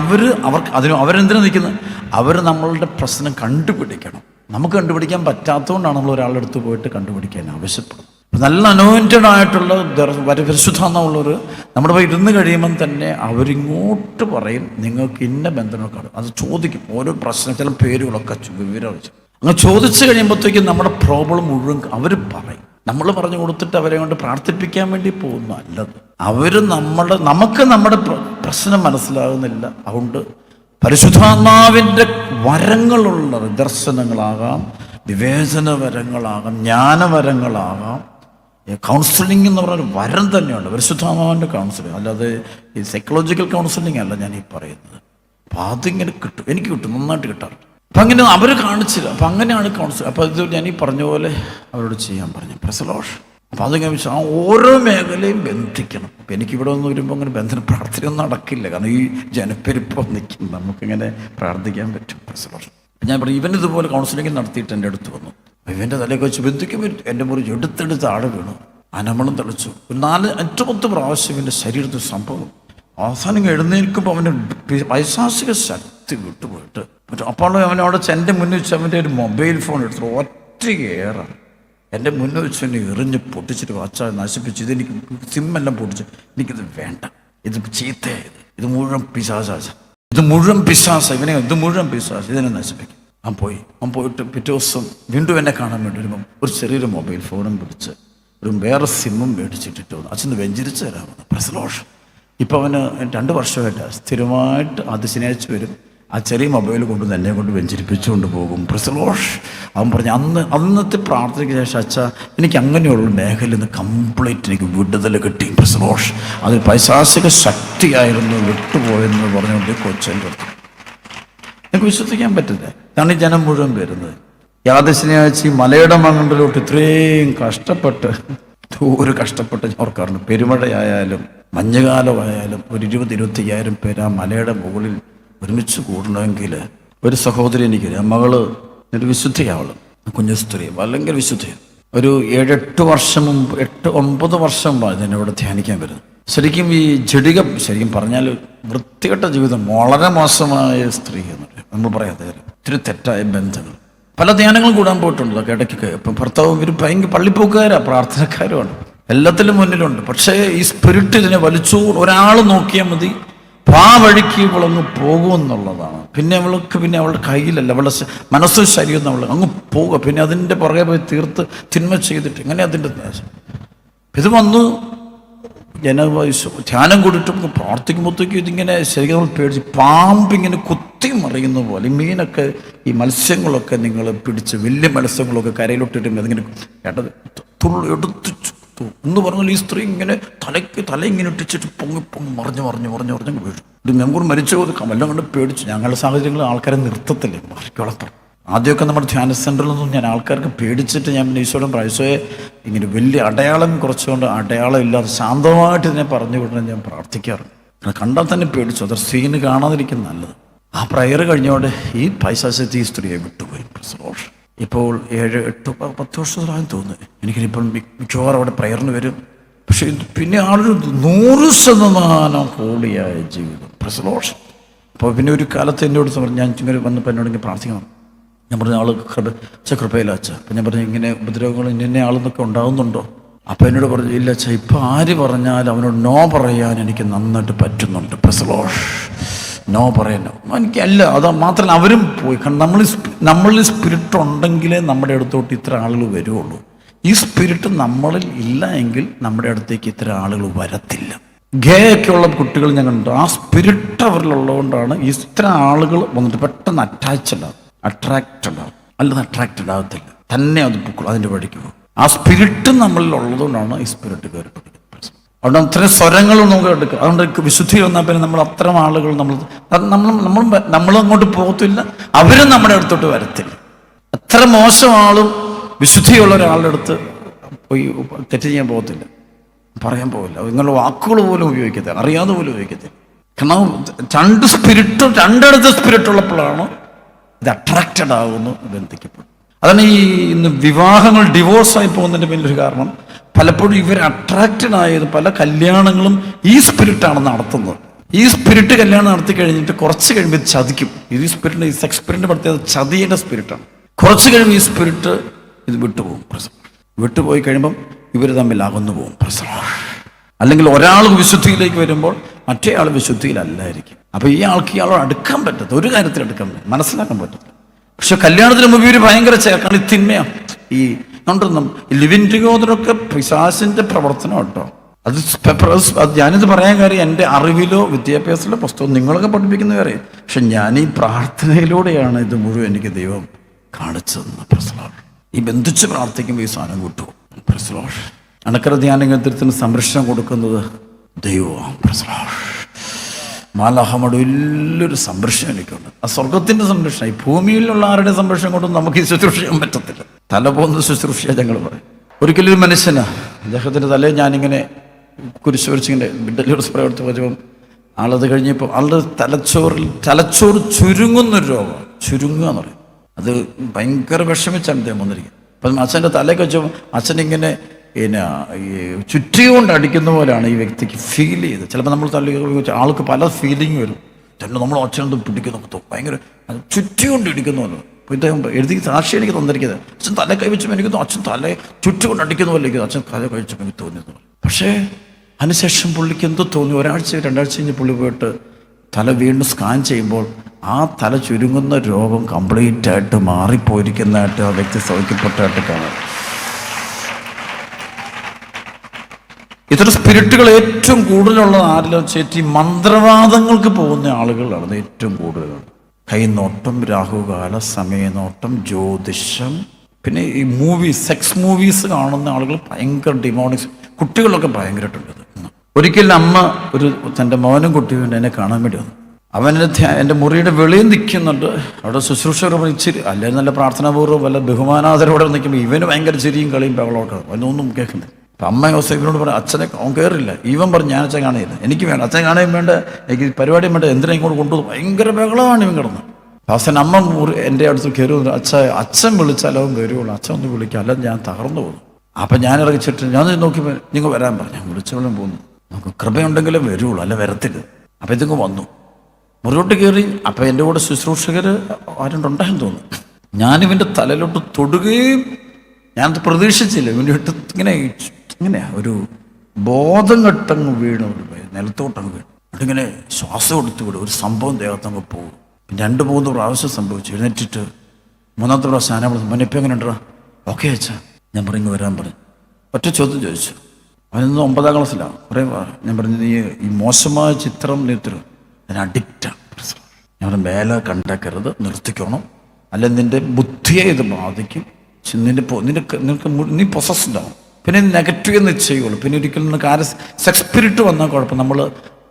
അവരെന്തിനാ നിൽക്കുന്നത്? അവർ നമ്മളുടെ പ്രശ്നം കണ്ടുപിടിക്കണം. നമുക്ക് കണ്ടുപിടിക്കാൻ പറ്റാത്തതുകൊണ്ടാണ് നമ്മൾ ഒരാളുടെ അടുത്ത് പോയിട്ട് കണ്ടുപിടിക്കാൻ ആവശ്യപ്പെടുന്നത്. നല്ല അനോയിൻറ്റഡ് ആയിട്ടുള്ള പരിശുദ്ധമുള്ളവർ നമ്മുടെ പോയി ഇരുന്ന് കഴിയുമ്പം തന്നെ അവരിങ്ങോട്ട് പറയും, നിങ്ങൾക്ക് ഇന്ന ബന്ധനമൊക്കെ അത് ചോദിക്കും. ഓരോ പ്രശ്നം ചില പേരുകളൊക്കെ വിവരം വെച്ച് അങ്ങനെ ചോദിച്ചു കഴിയുമ്പോഴത്തേക്കും നമ്മുടെ പ്രോബ്ലം മുഴുവൻ അവർ പറയും. നമ്മൾ പറഞ്ഞു കൊടുത്തിട്ട് അവരെ കൊണ്ട് പ്രാർത്ഥിപ്പിക്കാൻ വേണ്ടി പോകുന്നു അല്ലത്. നമുക്ക് നമ്മുടെ പ്രശ്നം മനസ്സിലാകുന്നില്ല. അതുകൊണ്ട് പരിശുദ്ധാത്മാവിൻ്റെ വരങ്ങളുള്ള ദർശനങ്ങളാകാം, വിവേചന വരങ്ങളാകാം, ജ്ഞാനവരങ്ങളാകാം. കൗൺസിലിംഗ് എന്ന് പറഞ്ഞൊരു വരം തന്നെയുണ്ട്, പരിശുദ്ധാത്മാവിൻ്റെ കൗൺസിലിംഗ്. അല്ലാതെ ഈ സൈക്കോളജിക്കൽ കൗൺസിലിംഗ് അല്ല ഞാൻ ഈ പറയുന്നത്. അപ്പം അതിങ്ങനെ കിട്ടും, എനിക്ക് കിട്ടും, നന്നായിട്ട് കിട്ടാറുണ്ട്. അപ്പം അങ്ങനെ അവർ കാണിച്ചില്ല. അപ്പം അങ്ങനെയാണ് കൗൺസിൽ. അപ്പോൾ ഇത് ഞാൻ ഈ പറഞ്ഞ പോലെ അവരോട് ചെയ്യാൻ പറഞ്ഞു പ്രസലോഷ്. അപ്പം അതിങ്ങനെ വെച്ചാൽ ഓരോ മേഖലയും ബന്ധിക്കണം. അപ്പം എനിക്കിവിടെ ഒന്ന് വരുമ്പോൾ അങ്ങനെ ബന്ധന പ്രാർത്ഥനയൊന്നും നടക്കില്ല. കാരണം ഈ ജനപ്പെരുപ്പം നിൽക്കും, നമുക്കിങ്ങനെ പ്രാർത്ഥിക്കാൻ പറ്റും പ്രസലോഷ്. ഞാൻ പറഞ്ഞു, ഇവനിതുപോലെ കൗൺസിലിംഗ് നടത്തിയിട്ട് എൻ്റെ അടുത്ത് വന്നു. ഇവൻ്റെ തലയൊക്കെ വെച്ച് ബന്ധിക്കാൻ പറ്റും. എൻ്റെ മുറി എടുത്തെടുത്ത് ആടെ വീണു, അനമളം തെളിച്ചു. ഒരു 4-5 പ്രാവശ്യം ഇവൻ്റെ ശരീരത്തിൽ സംഭവം. അവസാനം എഴുന്നേൽക്കുമ്പോൾ അവന് പൈശാചിക ശക്തി വിട്ടുപോയിട്ട് അപ്പോൾ അവനവിടെ എൻ്റെ മുന്നിൽ വെച്ച് അവൻ്റെ ഒരു മൊബൈൽ ഫോൺ എടുത്തു ഒറ്റ ഏറാണ് എൻ്റെ മുന്നിൽ വെച്ച് എന്നെ എറിഞ്ഞ് പൊട്ടിച്ചിട്ട് വച്ചാൽ നശിപ്പിച്ചു. ഇതെനിക്ക് സിമ്മെല്ലാം പൊട്ടിച്ച്, എനിക്കിത് വേണ്ട, ഇത് ചീത്തയായത്, ഇത് മുഴുവൻ പിശാചാച, ഇത് മുഴുവൻ പിശാച്, ഇതിനെ നശിപ്പിക്കും. അവൻ പോയിട്ട് പിറ്റേ ദിവസം വീണ്ടും എന്നെ കാണാൻ വേണ്ടി വരുമ്പം ഒരു ചെറിയൊരു മൊബൈൽ ഫോണും പിടിച്ച് ഒരു വേറെ സിമ്മും മേടിച്ചിട്ടിട്ട് വന്നു. അച്ഛന് വെഞ്ചരിച്ച് തരാമെന്ന് പ്രസലോഷ്. ഇപ്പോൾ അവന് 2 വർഷമായിട്ട് സ്ഥിരമായിട്ട് ശനിയാഴ്ച വരും, ആ ചെറിയ മൊബൈൽ കൊണ്ട് എന്നെ കൊണ്ട് വെഞ്ചരിപ്പിച്ചുകൊണ്ട് പോകും പ്രസലോഷ്. അവൻ പറഞ്ഞു, അന്നത്തെ പ്രാർത്ഥനയ്ക്ക് ശേഷം അച്ഛാ എനിക്ക് അങ്ങനെയുള്ള മേഖലയിൽ നിന്ന് കംപ്ലീറ്റ് എനിക്ക് വിടുതൽ കിട്ടി പ്രസലോഷ്. അതിൽ പൈശാചിക ശക്തിയായിരുന്നു വിട്ടുപോയെന്ന് പറഞ്ഞുകൊണ്ട് കൊച്ചൻ്റെ അടുത്ത് എനിക്ക് വിശ്വസിക്കാൻ പറ്റില്ല. ഇതാണ് ഈ ജനം മുഴുവൻ വരുന്നത്. ശനിയാഴ്ച ഈ മലയുടെ മണ്ഡലോട്ട് ഇത്രയും കഷ്ടപ്പെട്ട് ഞാൻ ഓർക്കാറുണ്ട്. പെരുമഴയായാലും മഞ്ഞുകാലമായാലും ഒരു 20-25,000 പേര് ആ മലയുടെ മുകളിൽ ഒരുമിച്ച് കൂടണമെങ്കിൽ ഒരു സഹോദരി എനിക്കറിയാം, മകള് ഒരു വിശുദ്ധയാവളും, കുഞ്ഞു സ്ത്രീ അല്ലെങ്കിൽ വിശുദ്ധയാണ്. ഒരു 7-8 വർഷം മുമ്പ് 8-9 വർഷം മുമ്പാണ് എന്നോട് ധ്യാനിക്കാൻ വരുന്നത്. ശരിക്കും ഈ ശരിക്കും പറഞ്ഞാൽ വൃത്തികെട്ട ജീവിതം, വളരെ മോശമായ സ്ത്രീ എന്നറിയാം നമ്മൾ പറയാതെ ഒത്തിരി തെറ്റായ ബന്ധങ്ങൾ. പല ധ്യാനങ്ങളും കൂടാൻ പോയിട്ടുണ്ടല്ലോ ഇടയ്ക്കൊക്കെ. ഇപ്പം ഭർത്താവും ഇവർ ഭയങ്കര പള്ളിപ്പോക്കുകാരാണ്, പ്രാർത്ഥനക്കാരുമാണ്, എല്ലാത്തിലും മുന്നിലുണ്ട്. പക്ഷേ ഈ സ്പിരിറ്റ് ഇതിനെ വലിച്ചു ഒരാൾ നോക്കിയാൽ മതി, ആ വഴിക്ക് ഇവളങ്ങ് പോകുമെന്നുള്ളതാണ്. പിന്നെ അവളുടെ കയ്യിലല്ല, അവളുടെ മനസ്സും ശരീരം അവൾ അങ്ങ് പോവുക. പിന്നെ അതിൻ്റെ പുറകെ പോയി തീർത്ത് തിന്മ ചെയ്തിട്ട് ഇങ്ങനെ അതിൻ്റെ ഇത് വന്നു. ധ്യാനം കൂടിയിട്ടും പ്രാർത്ഥിക്കുമ്പോഴത്തേക്കും ഇതിങ്ങനെ ശരിക്കും നമ്മൾ പേടിച്ച് പാമ്പിങ്ങനെ കുത്തി മറിയുന്ന പോലെ. ഈ മീനൊക്കെ ഈ മത്സ്യങ്ങളൊക്കെ നിങ്ങൾ പിടിച്ച് വലിയ മത്സ്യങ്ങളൊക്കെ കരയിലോട്ടിട്ടുമ്പോൾ അതിങ്ങനെ കേട്ടത് എടുത്ത് ചുട്ടു എന്ന് പറഞ്ഞാൽ ഈ സ്ത്രീ ഇങ്ങനെ തല ഇങ്ങനെ ഇട്ടിച്ചിട്ട് പൊങ്ങി മറിഞ്ഞ് വീഴും. ഒരു മെമ്പൂർ മരിച്ചു പോയത് കമല്ലാം കൊണ്ട് പേടിച്ചു. ഞങ്ങളുടെ സാഹചര്യങ്ങളിൽ ആൾക്കാരെ നിർത്തത്തില്ലേ, മറിക്കുളത്രം. ആദ്യമൊക്കെ നമ്മുടെ ധ്യാന സെൻ്ററിൽ നിന്നും ഞാൻ ആൾക്കാർക്ക് പേടിച്ചിട്ട് ഞാൻ ഈശോയുടെ പ്രായസോയെ ഇങ്ങനെ വലിയ അടയാളം കുറച്ചുകൊണ്ട് അടയാളം ഇല്ലാതെ ശാന്തമായിട്ട് ഇതിനെ പറഞ്ഞു വിടണം ഞാൻ പ്രാർത്ഥിക്കാറുണ്ട്. കണ്ടാൽ തന്നെ പേടിച്ചു. അതൊരു സ്ത്രീന് കാണാതിരിക്കും നല്ലത്. ആ പ്രയർ കഴിഞ്ഞോടെ ഈ പൈശാചികത്തെ ഈ സ്ത്രീയെ വിട്ടുപോയി. ഇപ്പോൾ 7-8-10 വർഷത്തിലായി തോന്നുന്നു. എനിക്കിപ്പം മിക്കവാറും അവിടെ പ്രയറിന് വരും. പക്ഷെ പിന്നെ ആളൊരു 100% ഹോളിയായ ജീവിതം. പ്രസലോഷം. അപ്പോൾ പിന്നെ ഒരു കാലത്ത് എന്നോട് പറഞ്ഞു, ഞാൻ ഇങ്ങനെ വന്നപ്പോൾ എന്നോട് പ്രാർത്ഥിക്കണം. ഞാൻ പറഞ്ഞു ആൾ കൃപയില്ല അച്ഛ. അപ്പം ഞാൻ പറഞ്ഞു ഇങ്ങനെ ഉപദ്രവങ്ങൾ ഇന്ന ആളെന്നൊക്കെ ഉണ്ടാകുന്നുണ്ടോ? അപ്പം എന്നോട് പറഞ്ഞു ഇല്ല അച്ഛ, ഇപ്പം ആര് പറഞ്ഞാലും അവനോട് നോ പറയാൻ എനിക്ക് നന്നായിട്ട് പറ്റുന്നുണ്ട്. പ്രസലോഷ് നോ പറയാനോ എനിക്കല്ല. അത് മാത്രമല്ല അവരും പോയി. കാരണം നമ്മളിൽ സ്പിരിറ്റ് ഉണ്ടെങ്കിലേ നമ്മുടെ അടുത്തോട്ട് ഇത്ര ആളുകൾ വരുള്ളൂ. ഈ സ്പിരിറ്റ് നമ്മളിൽ ഇല്ല എങ്കിൽ നമ്മുടെ അടുത്തേക്ക് ഇത്ര ആളുകൾ വരത്തില്ല. ഗേ ഒക്കെയുള്ള കുട്ടികൾ ഞാൻ കണ്ടു. ആ സ്പിരിറ്റ് അവരിലുള്ളതുകൊണ്ടാണ് ഇത്ര ആളുകൾ വന്നിട്ട് പെട്ടെന്ന് അറ്റാച്ച്ഡ് അല്ലാതെ അട്രാക്റ്റഡ് ആകത്തില്ല. തന്നെ അത് അതിൻ്റെ വഴിക്ക് പോകും. ആ സ്പിരിറ്റ് നമ്മളിൽ ഉള്ളതുകൊണ്ടാണ് ഈ സ്പിരിറ്റ് കയറി പിടിക്കുന്നത്. അതുകൊണ്ട് അത്രയും സ്വരങ്ങൾ നമുക്ക് എടുക്കുക. അതുകൊണ്ട് വിശുദ്ധി വന്നാൽ പിന്നെ നമ്മൾ അത്തരം ആളുകൾ നമ്മളങ്ങോട്ട് പോകത്തില്ല, അവരും നമ്മുടെ അടുത്തോട്ട് വരത്തില്ല. അത്ര മോശം ആളും വിശുദ്ധിയുള്ള ഒരാളുടെ അടുത്ത് പോയി തെറ്റ് ചെയ്യാൻ പോകത്തില്ല, പറയാൻ പോകില്ല. നിങ്ങളുടെ വാക്കുകൾ പോലും ഉപയോഗിക്കത്തില്ല, അറിയാതെ പോലും ഉപയോഗിക്കത്തില്ല. കാരണം രണ്ടിടത്ത് സ്പിരിറ്റ് ഉള്ളപ്പോഴാണ് ഇത് അട്രാക്റ്റഡ് ആകുന്നു, ബന്ധിക്കപ്പെടും. അതാണ് ഈ ഇന്ന് വിവാഹങ്ങൾ ഡിവോഴ്സായി പോകുന്നതിൻ്റെ പിന്നിലൊരു കാരണം. പലപ്പോഴും ഇവർ അട്രാക്റ്റഡ് ആയത് പല കല്യാണങ്ങളും ഈ സ്പിരിറ്റാണ് നടത്തുന്നത്. ഈ സ്പിരിറ്റ് കല്യാണം നടത്തി കഴിഞ്ഞിട്ട് കുറച്ച് കഴിയുമ്പോൾ ഇത് ചതിക്കും. ഈ സ്പിരിറ്റ്, ഈ സെക്സ് സ്പിരിറ്റ് പ്രത്യേകത ചതിയുടെ സ്പിരിറ്റാണ്. കുറച്ച് കഴിയുമ്പോൾ ഈ സ്പിരിറ്റ് ഇത് വിട്ടുപോകും. വിട്ടുപോയി കഴിയുമ്പം ഇവർ തമ്മിൽ അകന്നു പോകും. അല്ലെങ്കിൽ ഒരാൾ വിശുദ്ധിയിലേക്ക് വരുമ്പോൾ മറ്റേ ആൾ വിശുദ്ധിയിലല്ലായിരിക്കും. അപ്പോൾ ഈ ആൾക്ക് ഇയാളോട് അടുക്കാൻ പറ്റത്തില്ല, ഒരു കാര്യത്തിൽ അടുക്കാൻ പറ്റും, മനസ്സിലാക്കാൻ പറ്റത്തില്ല. പക്ഷെ കല്യാണത്തിന് മുമ്പ് ഇവർ ഭയങ്കര ചേർക്കാണ്. ഈ തിന്മയാണ്. ഈ ലിവിൻ ടുഗദറൊക്കെ പിശാചിന്റെ പ്രവർത്തനം കേട്ടോ. അത് ഞാനിത് പറയാൻ കാര്യം എൻ്റെ അറിവിലോ വിദ്യാഭ്യാസത്തിലോ പുസ്തകം നിങ്ങളൊക്കെ പഠിപ്പിക്കുന്ന കാര്യം. പക്ഷെ ഞാൻ ഈ പ്രാർത്ഥനയിലൂടെയാണ് ഇത് മുഴുവൻ എനിക്ക് ദൈവം കാണിച്ചതെന്ന്. ഈ ബന്ധിച്ച് പ്രാർത്ഥിക്കുമ്പോൾ ഈ സാധനം കിട്ടും. അണക്കര ധ്യാന കേന്ദ്രത്തിന് സംരക്ഷണം കൊടുക്കുന്നത് ദൈവമാണ്. മാലാഹമ്മയുടെ വലിയൊരു സംരക്ഷണം എനിക്കുണ്ട്. ആ സ്വർഗത്തിൻ്റെ സംരക്ഷണം. ഈ ഭൂമിയിലുള്ള ആരുടെ സംരക്ഷണം കൊണ്ടും നമുക്ക് ഈ ശുശ്രൂഷ ചെയ്യാൻ പറ്റത്തില്ല. തല പോകുന്ന ശുശ്രൂഷ ഞങ്ങൾ പറയും. ഒരിക്കലും ഒരു മനുഷ്യന് അദ്ദേഹത്തിൻ്റെ തലയിൽ ഞാനിങ്ങനെ കുരിശ് വരച്ചിങ്ങനെ ഡെലിവറി സ്പ്രേ എടുത്ത് വരുമ്പം ആളത് കഴിഞ്ഞപ്പോൾ ആളുടെ തലച്ചോറ് ചുരുങ്ങുന്നൊരു രോഗം. ചുരുങ്ങുക എന്ന് പറയും. അത് ഭയങ്കര വിഷമിച്ചാണ് അദ്ദേഹം വന്നിരിക്കുന്നത്. അപ്പം അച്ഛൻ്റെ തലയൊക്കെ വെച്ചപ്പോൾ അച്ഛനിങ്ങനെ പിന്നെ ഈ ചുറ്റികൊണ്ട് അടിക്കുന്ന പോലെയാണ് ഈ വ്യക്തിക്ക് ഫീൽ ചെയ്ത്. ചിലപ്പോൾ നമ്മൾ തല ആൾക്ക് പല ഫീലിംഗ് വരും. തന്നെ നമ്മൾ അച്ഛനത് പിടിക്കുന്നു, ഭയങ്കര ചുറ്റിക്കൊണ്ട് ഇടിക്കുന്ന പോലെ. അപ്പോൾ ഇദ്ദേഹം എഴുതി സാക്ഷി എനിക്ക് തന്നിരിക്കുന്നത് അച്ഛൻ തല കൈവച്ചപ്പോൾ എനിക്ക് അച്ഛൻ തല ചുറ്റിക്കൊണ്ട് അടിക്കുന്ന പോലെ ഇരിക്കുന്നു. അച്ഛൻ തല കഴിച്ചപ്പോൾ എനിക്ക് തോന്നിയത്. പക്ഷേ അതിനുശേഷം പുള്ളിക്ക് എന്തോ തോന്നി. 1-2 ആഴ്ച കഴിഞ്ഞ് പുള്ളി പോയിട്ട് തല വീണ്ടും സ്കാൻ ചെയ്യുമ്പോൾ ആ തല ചുരുങ്ങുന്ന രോഗം കംപ്ലീറ്റ് ആയിട്ട് മാറിപ്പോയിരിക്കുന്നതായിട്ട് ആ വ്യക്തി സൗഖ്യപ്പെട്ടായിട്ട് കാണാം. ഇത്തരം സ്പിരിറ്റുകൾ ഏറ്റവും കൂടുതലുള്ള ആരെല്ലാം ചേറ്റി മന്ത്രവാദങ്ങൾക്ക് പോകുന്ന ആളുകളാണ് ഏറ്റവും കൂടുതൽ. കൈനോട്ടം, രാഹുകാല, സമയനോട്ടം, ജ്യോതിഷം, പിന്നെ ഈ സെക്സ് മൂവീസ് കാണുന്ന ആളുകൾ ഭയങ്കര ഡിമോണിക്സ്. കുട്ടികളൊക്കെ ഭയങ്കരമായിട്ടുണ്ട്. ഒരിക്കലും അമ്മ തൻ്റെ മോനും കുട്ടിയും എന്നെ കാണാൻ വേണ്ടി വന്നു. അവനെ എൻ്റെ മുറിയുടെ വെളിയിൽ നിൽക്കുന്നുണ്ട്. അവിടെ ശുശ്രൂഷകർ ഇച്ചിരി അല്ലെങ്കിൽ നല്ല പ്രാർത്ഥനാപൂർവ്വം വല്ല ബഹുമാനാദരോടെ നിൽക്കുമ്പോൾ ഇവന് ഭയങ്കര ചിരിയും കളിയും ബഹളമൊക്കെ. അവനൊന്നും കേൾക്കുന്നില്ല. അപ്പം അമ്മ യോസേഫിനോട് പറയാം, അച്ഛനെ അവൻ കയറില്ല. ഇവൻ പറഞ്ഞു ഞാൻ അച്ഛൻ കാണിയില്ല, എനിക്ക് വേണ്ട, അച്ഛൻ കാണുകയും വേണ്ട, എനിക്ക് പരിപാടിയും വേണ്ട, എന്തിനാ ഇങ്ങോട്ട് കൊണ്ടുപോകും. ഭയങ്കര ബഹളമാണ് ഇവൻ കിടന്ന്. അവസാനം അമ്മ എൻ്റെ അടുത്ത് കയറി വന്നു. അച്ഛൻ വിളിച്ചാലോ അവൻ കയറുള്ളൂ, അച്ഛൻ ഒന്ന് വിളിക്കാം, അല്ലാതെ ഞാൻ തകർന്നു പോകുന്നു. അപ്പം ഞാൻ ഇറങ്ങിച്ചിട്ട് ഞാൻ നോക്കി നിങ്ങൾ വരാൻ പറഞ്ഞു. ഞാൻ വിളിച്ചോളം പോകുന്നു. നമുക്ക് കൃപയുണ്ടെങ്കിലേ വരുള്ളൂ, അല്ല വരത്തില്ല. അപ്പം ഇതിങ്ങ് വന്നു, മുറിലോട്ട് കയറി. അപ്പം എൻ്റെ കൂടെ ശുശ്രൂഷകർ ആരുണ്ടായെന്ന് തോന്നുന്നു. ഞാനിവൻ്റെ തലയിലോട്ട് തൊടുകയും ഞാനത് പ്രതീക്ഷിച്ചില്ല. ഇവൻ്റെ ഇട്ട് ഇങ്ങനെയാ ഒരു ബോധം കെട്ടങ്ങ് വീണു, നിലത്തോട്ടങ്ങ് വീണു. എന്നിട്ടിങ്ങനെ ശ്വാസം എടുത്ത് വിടും. ഒരു സംഭവം ദേഹത്തങ്ങ് പോകും. 2-3 പ്രാവശ്യം സംഭവിച്ചു. എഴുന്നേറ്റിട്ട് 3ാമത്തെ പ്രാവശ്യം ആന പറഞ്ഞു, മോനെ ഇപ്പം എങ്ങനെ ഉണ്ടോ? ഓക്കെ അച്ഛാ. ഞാൻ പറഞ്ഞു വരാൻ പറഞ്ഞു. ഒറ്റ ചോദ്യം ചോദിച്ചു. അവനൊന്ന് 9ാം ക്ലാസ്സിലാണ്. ഞാൻ പറഞ്ഞു നീ ഈ മോശമായ ചിത്രം നിർത്തരും, അതിന് അഡിക്റ്റാണ്. ഞാൻ മേലെ കണ്ടേക്കരുത്, നിർത്തിക്കണം, അല്ലെങ്കിൽ നിൻ്റെ ബുദ്ധിയെ ഇത് ബാധിക്കും. നീ പൊസസ്ഡാവും. പിന്നെ നെഗറ്റീവ് നിശ്ചയുള്ളൂ. പിന്നെ ഒരിക്കലും നമുക്ക് ആര് സെക്സ് സ്പിരിറ്റ് വന്നാൽ കുഴപ്പം, നമ്മൾ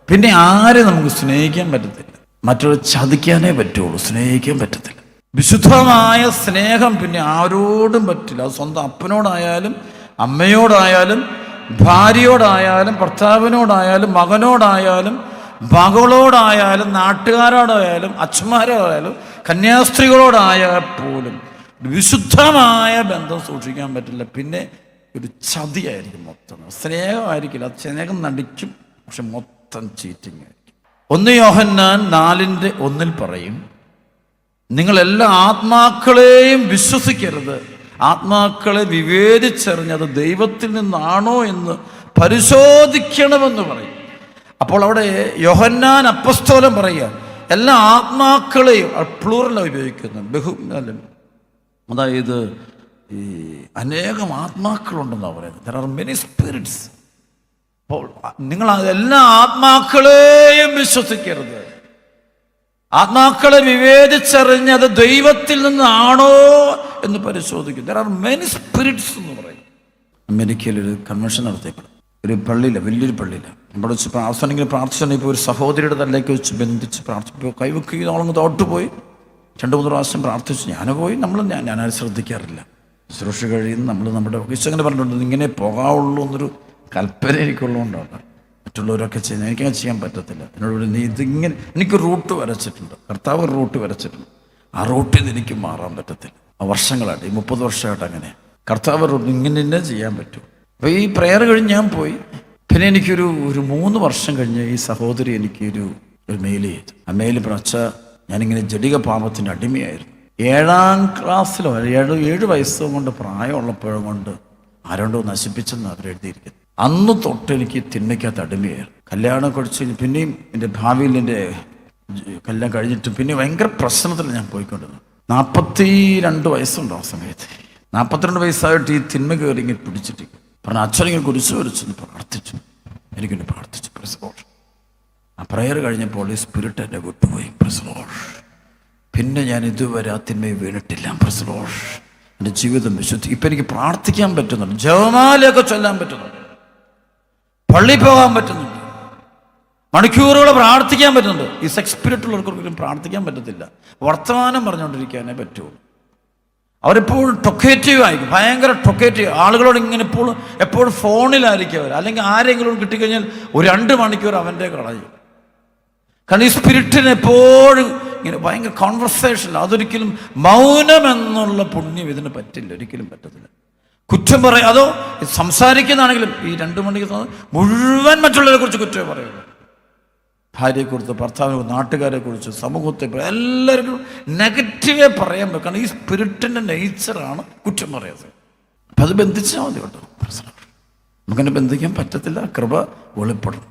പിന്നെ ആരെ നമുക്ക് സ്നേഹിക്കാൻ പറ്റത്തില്ല. മറ്റൊരു ചതിക്കാനേ പറ്റുള്ളൂ, സ്നേഹിക്കാൻ പറ്റത്തില്ല. വിശുദ്ധമായ സ്നേഹം പിന്നെ ആരോടും പറ്റില്ല. അത് സ്വന്തം അപ്പനോടായാലും അമ്മയോടായാലും ഭാര്യയോടായാലും ഭർത്താവിനോടായാലും മകനോടായാലും മകളോടായാലും നാട്ടുകാരോടായാലും അച്ഛന്മാരോടായാലും കന്യാസ്ത്രീകളോടായാൽ പോലും വിശുദ്ധമായ ബന്ധം സൂക്ഷിക്കാൻ പറ്റില്ല. പിന്നെ ഒരു ചതിയായിരിക്കും മൊത്തം. സ്നേഹമായിരിക്കില്ല, അത് സ്നേഹം നടിക്കും, പക്ഷെ മൊത്തം ചീറ്റിംഗ് ആയിരിക്കും. 1 യോഹന്നാൻ 4:1 പറയും, നിങ്ങളെല്ലാ ആത്മാക്കളെയും വിശ്വസിക്കരുത്, ആത്മാക്കളെ വിവേചിച്ചറിഞ്ഞത് ദൈവത്തിൽ നിന്നാണോ എന്ന് പരിശോധിക്കണമെന്ന് പറയും. അപ്പോൾ അവിടെ യോഹന്നാൻ അപ്പസ്തോലൻ പറയുക, എല്ലാ ആത്മാക്കളെയും പ്ലൂറലാണ് ഉപയോഗിക്കുന്നത്, അതായത് ഈ അനേകം ആത്മാക്കളുണ്ടെന്നാണ് പറയുന്നത്. There are many spirits. അപ്പോൾ നിങ്ങൾ എല്ലാ ആത്മാക്കളെയും വിശ്വസിക്കരുത്, ആത്മാക്കളെ വിവേചിച്ചറിഞ്ഞത് ദൈവത്തിൽ നിന്നാണോ എന്ന് പരിശോധിക്കും. ദർ ആർ മെനി സ്പിരിറ്റ്സ് എന്ന് പറയും. അമേരിക്കയിലൊരു കൺവെൻഷൻ നടത്തിയപ്പോൾ ഒരു പള്ളിയില്ല, വലിയൊരു പള്ളിയില്ല, നമ്മുടെ വെച്ച് പ്രാർത്ഥനയെങ്കിൽ പ്രാർത്ഥിച്ചാൽ ഇപ്പോൾ ഒരു സഹോദരിയുടെ തലയിലേക്ക് വെച്ച് ബന്ധിച്ച് പ്രാർത്ഥിപ്പോൾ കൈവെക്കുകയും നമ്മളങ്ങ് തോട്ടുപോയി. 2-3 പ്രാവശ്യം പ്രാർത്ഥിച്ചു. ഞാൻ പോയി, ഞാനത് ശ്രദ്ധിക്കാറില്ല. ശുശ്രൂഷ കഴിയുന്ന നമ്മുടെ അങ്ങനെ പറഞ്ഞിട്ടുണ്ട്, ഇങ്ങനെ പോകാവുള്ളൂ എന്നൊരു കൽപ്പന എനിക്കുള്ളതുകൊണ്ടാണ്. മറ്റുള്ളവരൊക്കെ ചെയ്യുന്നത് എനിക്കങ്ങനെ ചെയ്യാൻ പറ്റത്തില്ല. എന്നോട് നീ ഇതിങ്ങനെ, എനിക്ക് റൂട്ട് വരച്ചിട്ടുണ്ട്, കർത്താവ് ഒരു റൂട്ട് വരച്ചിട്ടുണ്ട്, ആ റൂട്ടിൽ നിന്ന് എനിക്ക് മാറാൻ പറ്റത്തില്ല. വർഷങ്ങളായിട്ട്, ഈ 30 വർഷമായിട്ട് അങ്ങനെ കർത്താവ് റൂട്ട് ഇങ്ങനെ തന്നെ ചെയ്യാൻ പറ്റും. അപ്പോൾ ഈ പ്രയർ കഴിഞ്ഞ് ഞാൻ പോയി. പിന്നെ എനിക്കൊരു 3 വർഷം കഴിഞ്ഞ് ഈ സഹോദരി എനിക്കൊരു മെയിൽ ചെയ്തു. ആ മെയിൽ പ്രച്ച ഞാനിങ്ങനെ ജഡിക പാപത്തിൻ്റെ അടിമയായിരുന്നു. 7ാം ക്ലാസ്സിലോ 7 വയസ്സോ കൊണ്ട് പ്രായമുള്ളപ്പോഴും കൊണ്ട് ആരോണ്ടോ നശിപ്പിച്ചെന്ന് അവരെഴുതിയിരിക്കുന്നു. അന്ന് തൊട്ട് എനിക്ക് തിന്മയ്ക്കകത്ത് അടിമയായിരുന്നു. കല്യാണം കഴിച്ച് പിന്നെയും എൻ്റെ ഭാവിയിൽ എൻ്റെ കല്യാണം കഴിഞ്ഞിട്ട് പിന്നെ ഭയങ്കര പ്രശ്നത്തിൽ ഞാൻ പോയിക്കൊണ്ടിരുന്നു. 42 വയസ്സുണ്ടോ ആ സമയത്ത്. 42 വയസ്സായിട്ട് ഈ തിന്മ കയറി ഇങ്ങനെ പിടിച്ചിട്ട് പറഞ്ഞ അച്ഛനിങ്ങനെ കുരിശ് വരച്ചെന്ന് പ്രാർത്ഥിച്ചു. എനിക്കൊന്ന് പ്രാർത്ഥിച്ചു. പ്രസലോഷ് ആ പ്രയർ കഴിഞ്ഞപ്പോൾ ഈ സ്പിരിറ്റ് എന്നെ വിട്ടുപോയി. പ്രസലോഷ് പിന്നെ ഞാൻ ഇതുവരെ ആ തിന്മയിൽ വീണിട്ടില്ല. പ്രസലോഷ് എൻ്റെ ജീവിതം വിശുദ്ധി. ഇപ്പം എനിക്ക് പ്രാർത്ഥിക്കാൻ പറ്റുന്നുണ്ട്, ജപമാലയൊക്കെ ചൊല്ലാൻ പറ്റുന്നുണ്ട്, പള്ളി പോകാൻ പറ്റുന്നുണ്ട്, മണിക്കൂറുകളെ പ്രാർത്ഥിക്കാൻ പറ്റുന്നുണ്ട്. ഈ സെക്സ് സ്പിരിറ്റുള്ളവർക്കൊരിക്കലും പ്രാർത്ഥിക്കാൻ പറ്റത്തില്ല, വർത്തമാനം പറഞ്ഞുകൊണ്ടിരിക്കാനേ പറ്റുള്ളൂ. അവരെപ്പോഴും ടൊക്കേറ്റീവ് ആയിരിക്കും, ഭയങ്കര ടൊക്കേറ്റീവ്. ആളുകളോട് ഇങ്ങനെ എപ്പോഴും ഫോണിലായിരിക്കും അവർ, അല്ലെങ്കിൽ ആരെങ്കിലും കിട്ടിക്കഴിഞ്ഞാൽ ഒരു 2 മണിക്കൂർ അവൻ്റെ കളയും. കാരണം ഈ സ്പിരിറ്റിന് എപ്പോഴും ഇങ്ങനെ ഭയങ്കര കോൺവെർസേഷൻ. അതൊരിക്കലും മൗനം എന്നുള്ള പുണ്യം ഇതിന് പറ്റില്ല, ഒരിക്കലും പറ്റത്തില്ല. കുറ്റം പറയും, അതോ സംസാരിക്കുന്നതാണെങ്കിലും ഈ 2 മണിക്കൂർ മുഴുവൻ മറ്റുള്ളവരെ കുറിച്ച് കുറ്റം പറയുള്ളൂ. ഭാര്യയെക്കുറിച്ച്, ഭർത്താവിനെ, നാട്ടുകാരെ കുറിച്ച്, സമൂഹത്തെ, എല്ലാവരും നെഗറ്റീവേ പറയാൻ വെക്കണം. ഈ സ്പിരിറ്റിൻ്റെ നേച്ചറാണ് കുറ്റം പറയുന്നത്. അപ്പം അത് ബന്ധിച്ചാൽ മതി കേട്ടോ. നമുക്കങ്ങനെ ബന്ധിക്കാൻ പറ്റത്തില്ല, കൃപ വെളിപ്പെടും.